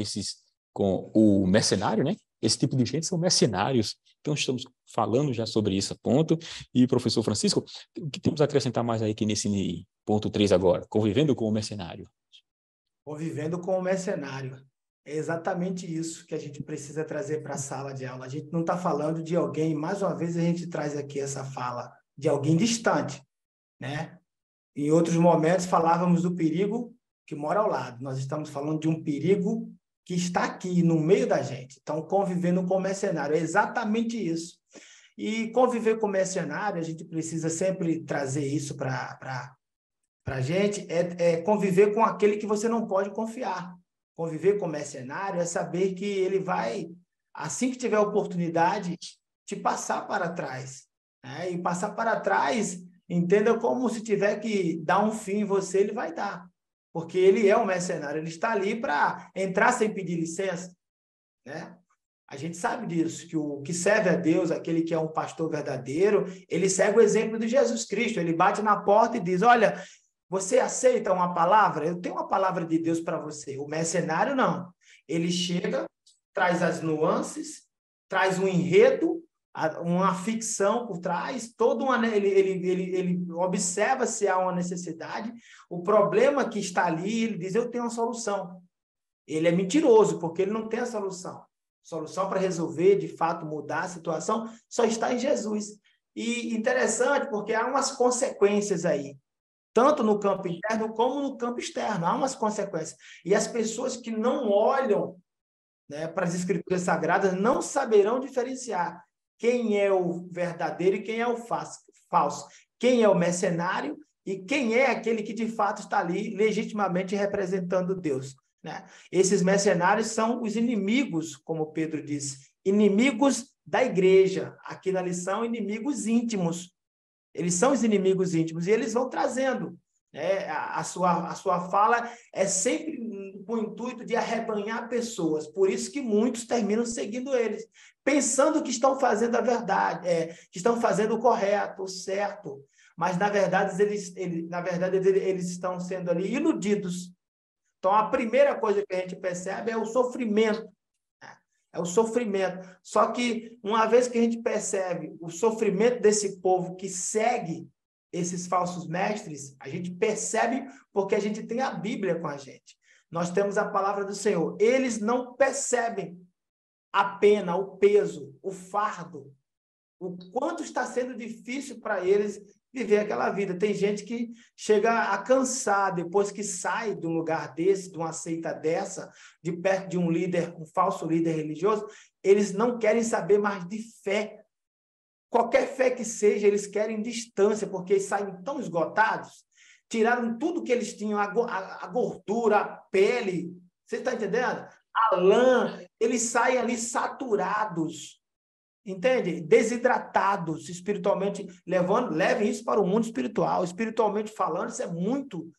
o mercenário, né? Esse tipo de gente são mercenários. Então, estamos falando já sobre isso a ponto. E, professor Francisco, o que temos a acrescentar mais aí aqui nesse ponto 3 agora? Convivendo com o mercenário. Convivendo com o mercenário. É exatamente isso que a gente precisa trazer para a sala de aula. A gente não está falando de alguém, mais uma vez a gente traz aqui essa fala de alguém distante, né? Em outros momentos falávamos do perigo que mora ao lado. Nós estamos falando de um perigo que está aqui, no meio da gente. Então, convivendo com o mercenário, é exatamente isso. E conviver com o mercenário, a gente precisa sempre trazer isso para a gente, é conviver com aquele que você não pode confiar. Conviver com o mercenário é saber que ele vai, assim que tiver oportunidade, te passar para trás. Né? E passar para trás, entenda como se tiver que dar um fim em você, ele vai dar. Porque ele é um mercenário, ele está ali para entrar sem pedir licença. Né? A gente sabe disso, que o que serve a Deus, aquele que é um pastor verdadeiro, ele segue o exemplo de Jesus Cristo. Ele bate na porta e diz, olha, você aceita uma palavra? Eu tenho uma palavra de Deus para você. O mercenário, não. Ele chega, traz as nuances, traz um enredo, uma ficção por trás, ele observa se há uma necessidade. O problema que está ali, ele diz, eu tenho uma solução. Ele é mentiroso, porque ele não tem a solução. Solução para resolver, de fato, mudar a situação, só está em Jesus. E interessante, porque há umas consequências aí, tanto no campo interno como no campo externo, há umas consequências. E as pessoas que não olham, né, para as Escrituras Sagradas não saberão diferenciar quem é o verdadeiro e quem é o falso, quem é o mercenário e quem é aquele que de fato está ali legitimamente representando Deus. Né? Esses mercenários são os inimigos, como Pedro disse, inimigos da igreja. Aqui na lição, inimigos íntimos. Eles são os inimigos íntimos e eles vão trazendo. Né? A sua fala é sempre com o intuito de arrebanhar pessoas. Por isso que muitos terminam seguindo eles, pensando que estão fazendo a verdade, que estão fazendo o correto, o certo. Mas, na verdade, eles estão sendo ali iludidos. Então, a primeira coisa que a gente percebe é o sofrimento. É o sofrimento. Só que, uma vez que a gente percebe o sofrimento desse povo que segue esses falsos mestres, a gente percebe porque a gente tem a Bíblia com a gente. Nós temos a palavra do Senhor. Eles não percebem a pena, o peso, o fardo, o quanto está sendo difícil para eles viver aquela vida. Tem gente que chega a cansar depois que sai de um lugar desse, de uma seita dessa, de perto de um líder, um falso líder religioso, eles não querem saber mais de fé. Qualquer fé que seja, eles querem distância, porque eles saem tão esgotados, tiraram tudo que eles tinham, a gordura, a pele, você está entendendo? A lã, eles saem ali saturados, entende? Desidratados espiritualmente, levem isso para o mundo espiritual. Espiritualmente falando, isso é muito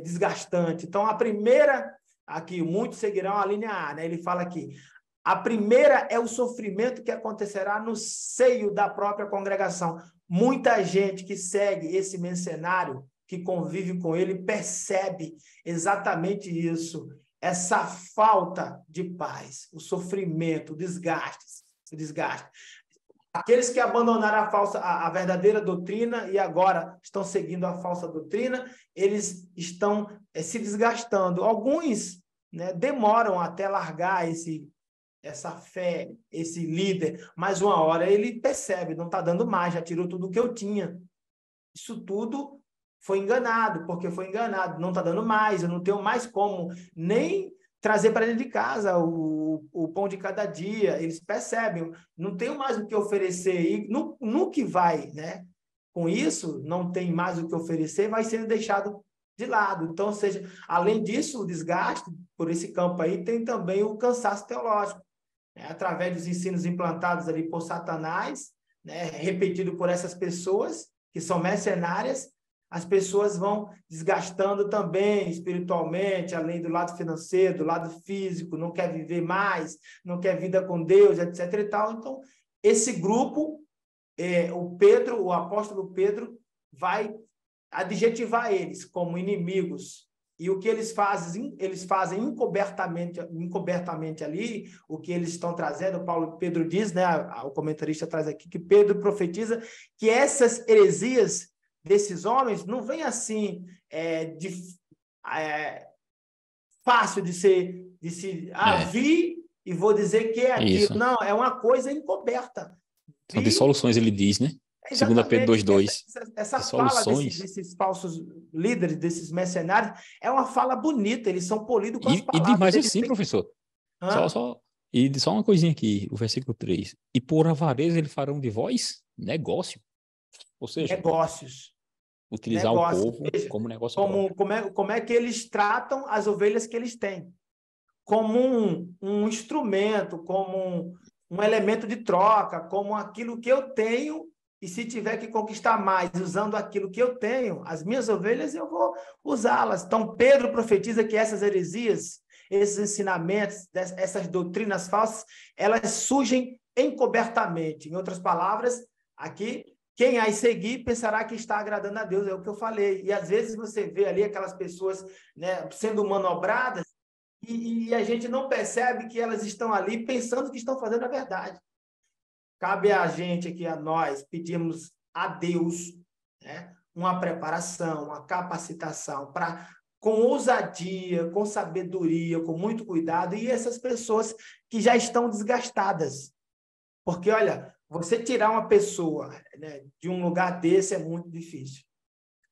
desgastante. Então, a primeira, aqui, muitos seguirão a linha A, né? Ele fala aqui, a primeira é o sofrimento que acontecerá no seio da própria congregação. Muita gente que segue esse mercenário, que convive com ele, percebe exatamente isso, essa falta de paz, o sofrimento, o desgaste. Aqueles que abandonaram a verdadeira doutrina e agora estão seguindo a falsa doutrina, eles estão se desgastando. Alguns, né, demoram até largar essa fé, esse líder, mas uma hora ele percebe, não está dando mais, já tirou tudo o que eu tinha. Isso tudo foi enganado, porque foi enganado, não está dando mais, eu não tenho mais como nem trazer para dentro de casa o pão de cada dia. Eles percebem, não tenho mais o que oferecer, e no que vai, né? Com isso, não tem mais o que oferecer, vai sendo deixado de lado. Então, ou seja, além disso, o desgaste por esse campo aí, tem também o cansaço teológico, né? Através dos ensinos implantados ali por Satanás, né? Repetido por essas pessoas que são mercenárias, as pessoas vão desgastando também espiritualmente, além do lado financeiro, do lado físico, não quer viver mais, não quer vida com Deus, etc. e tal. Então, esse grupo, o apóstolo Pedro, vai adjetivar eles como inimigos. E o que eles fazem encobertamente ali, o que eles estão trazendo, Pedro diz, né, o comentarista traz aqui, que Pedro profetiza que essas heresias desses homens não vem assim fácil de se vi e vou dizer que é aquilo. Isso. Não, é uma coisa encoberta. São dissoluções, ele diz, né? 2 Pedro 2:2. Essa fala desses falsos líderes, desses mercenários, é uma fala bonita, eles são polidos com as E palavras. diz mais assim, professor. Só uma coisinha aqui, o versículo 3. E por avareza eles farão de vós negócio. Ou seja, negócios. Utilizar o povo como negócio próprio. Como é que eles tratam as ovelhas que eles têm? Como um instrumento, como um elemento de troca, como aquilo que eu tenho, e se tiver que conquistar mais usando aquilo que eu tenho, as minhas ovelhas, eu vou usá-las. Então, Pedro profetiza que essas heresias, esses ensinamentos, essas doutrinas falsas, elas surgem encobertamente. Em outras palavras, aqui, quem as seguir pensará que está agradando a Deus, é o que eu falei. E às vezes você vê ali aquelas pessoas, né, sendo manobradas, e a gente não percebe que elas estão ali pensando que estão fazendo a verdade. Cabe a gente aqui, a nós, pedimos a Deus, né, uma preparação, uma capacitação para, com ousadia, com sabedoria, com muito cuidado, e essas pessoas que já estão desgastadas. Porque, olha, você tirar uma pessoa, né, de um lugar desse é muito difícil.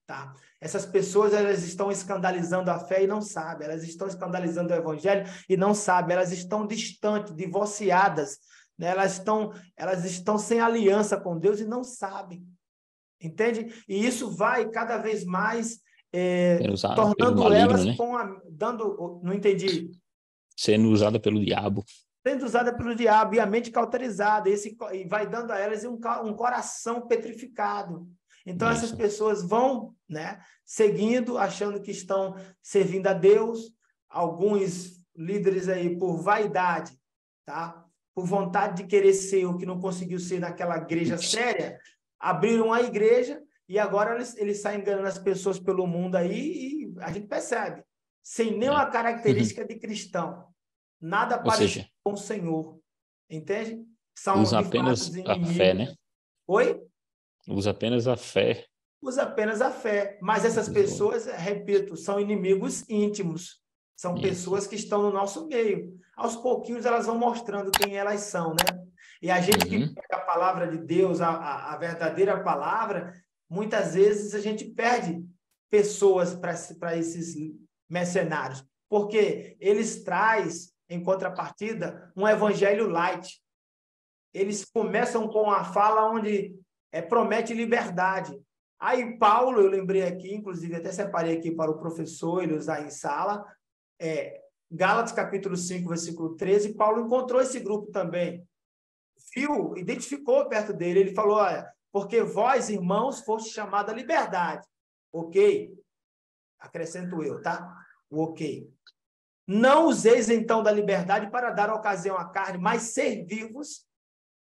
Tá? Essas pessoas, elas estão escandalizando a fé e não sabem, elas estão escandalizando o evangelho e não sabem, elas estão distantes, divorciadas, né? Elas estão sem aliança com Deus e não sabem, entende? E isso vai cada vez mais tornando maligno, elas né? não entendi. Sendo usada pelo diabo. Sendo usada pelo diabo e a mente cauterizada, e vai dando a elas um coração petrificado. Então, essas pessoas vão, né, seguindo, achando que estão servindo a Deus. Alguns líderes aí, por vaidade, tá? Por vontade de querer ser o que não conseguiu ser naquela igreja séria, abriram a igreja e agora eles saem enganando as pessoas pelo mundo aí, e a gente percebe, sem nenhuma característica de cristão. Nada parecido com o Senhor. Entende? São, usa apenas a fé, né? Oi? Usa apenas a fé. Usa apenas a fé. Mas essas pessoas, repito, são inimigos íntimos. São pessoas que estão no nosso meio. Aos pouquinhos elas vão mostrando quem elas são, né? E a gente que pega a palavra de Deus, a verdadeira palavra, muitas vezes a gente perde pessoas para esses mercenários. Porque eles trazem, em contrapartida, um evangelho light. Eles começam com a fala onde promete liberdade. Aí Paulo, eu lembrei aqui, inclusive até separei aqui para o professor ele usar em sala, Gálatas capítulo 5, versículo 13, Paulo encontrou esse grupo também. Viu, identificou perto dele, ele falou, olha, porque vós, irmãos, foste chamados à liberdade. Ok? Acrescento eu, tá? O ok. Não useis, então, da liberdade para dar ocasião à carne, mas servi-vos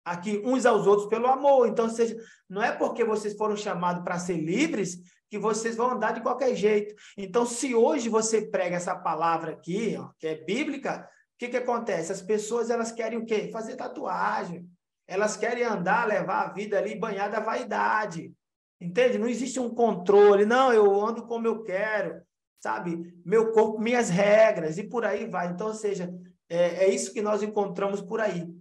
aqui uns aos outros pelo amor. Então, ou seja, não é porque vocês foram chamados para ser livres que vocês vão andar de qualquer jeito. Então, se hoje você prega essa palavra aqui, ó, que é bíblica, o que acontece? As pessoas, elas querem o quê? Fazer tatuagem. Elas querem andar, levar a vida ali banhada à vaidade. Entende? Não existe um controle. Não, eu ando como eu quero. Sabe? Meu corpo, minhas regras, e por aí vai. Então, ou seja, é isso que nós encontramos por aí.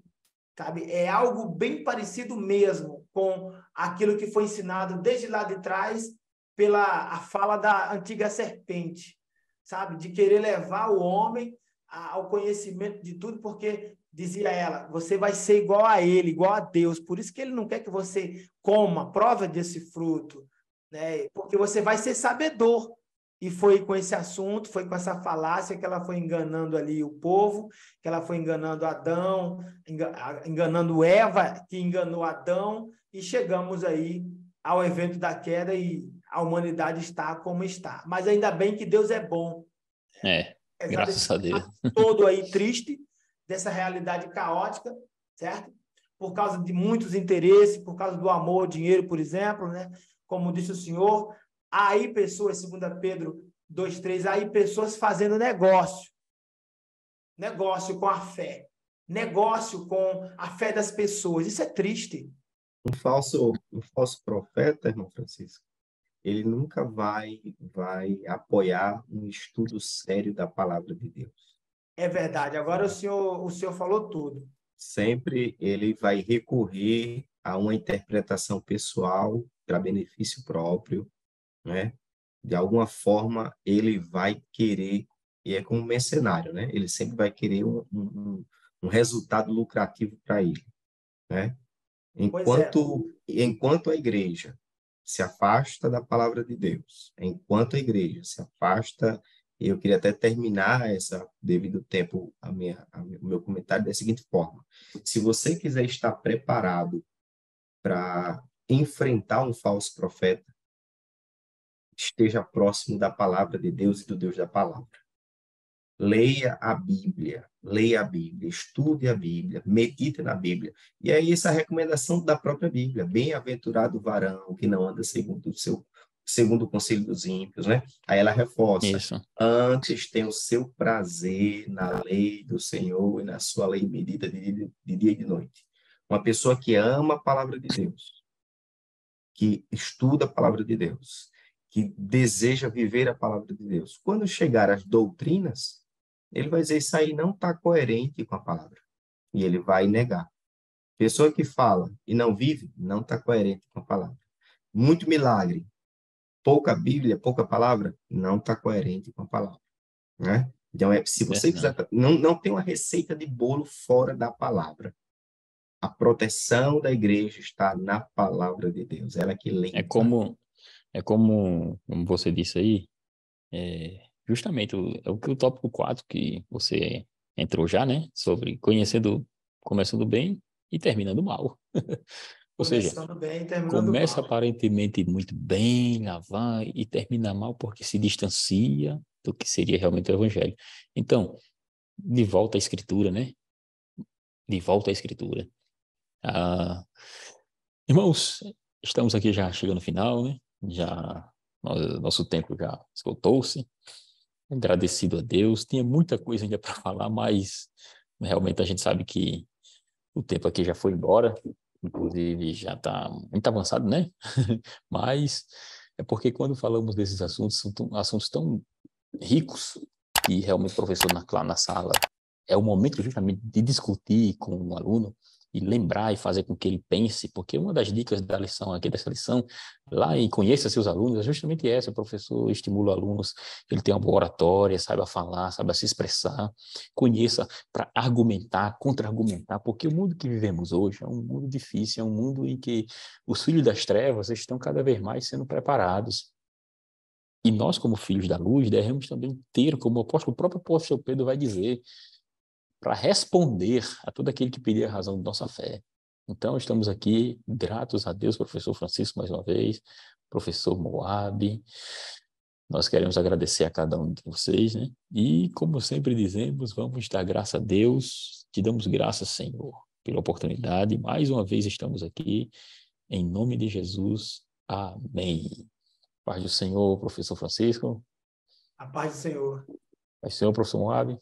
Sabe? É algo bem parecido mesmo com aquilo que foi ensinado desde lá de trás pela a fala da antiga serpente, sabe? De querer levar o homem ao conhecimento de tudo, porque, dizia ela, você vai ser igual a ele, igual a Deus, por isso que ele não quer que você coma, prova desse fruto, né? Porque você vai ser sabedor. E foi com esse assunto, foi com essa falácia que ela foi enganando ali o povo, que ela foi enganando Adão, enganando Eva, que enganou Adão, e chegamos aí ao evento da queda e a humanidade está como está. Mas ainda bem que Deus é bom. Graças a Deus. Todo aí triste, dessa realidade caótica, certo? Por causa de muitos interesses, por causa do amor ao dinheiro, por exemplo, né? Como disse o senhor, aí pessoas, segundo Pedro 2:3, aí pessoas fazendo negócio com a fé, negócio com a fé das pessoas. Isso é triste. Um falso profeta, irmão Francisco, ele nunca vai apoiar um estudo sério da palavra de Deus. É verdade. Agora o senhor falou tudo. Sempre ele vai recorrer a uma interpretação pessoal para benefício próprio, né? De alguma forma, ele vai querer, e é como um mercenário, né? Ele sempre vai querer um resultado lucrativo para ele, né? Pois é. Enquanto a igreja se afasta da palavra de Deus, enquanto a igreja se afasta, eu queria até terminar devido ao tempo, o meu comentário da seguinte forma: se você quiser estar preparado para enfrentar um falso profeta, esteja próximo da palavra de Deus e do Deus da palavra. Leia a Bíblia, estude a Bíblia, medite na Bíblia. E aí essa recomendação da própria Bíblia, bem-aventurado o varão que não anda segundo o conselho dos ímpios, né? Aí ela reforça: Isso. antes tem o seu prazer na lei do Senhor e na sua lei medida de dia e de noite. Uma pessoa que ama a palavra de Deus, que estuda a palavra de Deus, que deseja viver a palavra de Deus, quando chegar às doutrinas, ele vai dizer: isso aí não está coerente com a palavra. E ele vai negar. Pessoa que fala e não vive, não está coerente com a palavra. Muito milagre, pouca Bíblia, pouca palavra, não está coerente com a palavra. Né? Então, se você quiser, Verdade. não tem uma receita de bolo fora da palavra. A proteção da igreja está na palavra de Deus. Ela que É lembra. como, como você disse aí, justamente é o que o tópico 4 que você entrou já, né? Sobre conhecendo, começando bem e terminando mal. Ou seja, Começando bem e terminando começa mal. aparentemente muito bem, lá vai, e termina mal porque se distancia do que seria realmente o evangelho. Então, de volta à escritura, né? De volta à escritura. Ah, irmãos, estamos aqui já chegando no final, né? Já nosso tempo já esgotou-se. Agradecido a Deus. Tinha muita coisa ainda para falar, mas realmente a gente sabe que o tempo aqui já foi embora. Inclusive já está muito avançado, né? Mas é porque quando falamos desses assuntos, são assuntos tão ricos que realmente o professor lá na sala é o momento justamente de discutir com o aluno e lembrar e fazer com que ele pense, porque uma das dicas da lição aqui, dessa lição, lá em Conheça Seus Alunos, é justamente essa: o professor estimula alunos, ele tem uma boa oratória, saiba falar, saiba se expressar, conheça para argumentar, contra-argumentar, porque o mundo que vivemos hoje é um mundo difícil, é um mundo em que os filhos das trevas estão cada vez mais sendo preparados. E nós, como filhos da luz, devemos também ter, como o próprio apóstolo Pedro vai dizer, para responder a todo aquele que pedir a razão de nossa fé. Então, estamos aqui gratos a Deus, professor Francisco, mais uma vez, professor Moab. Nós queremos agradecer a cada um de vocês, né? E, como sempre dizemos, vamos dar graça a Deus, te damos graças, Senhor, pela oportunidade. Mais uma vez estamos aqui, em nome de Jesus. Amém. Paz do Senhor, professor Francisco. A paz do Senhor. Paz do Senhor, professor Moab.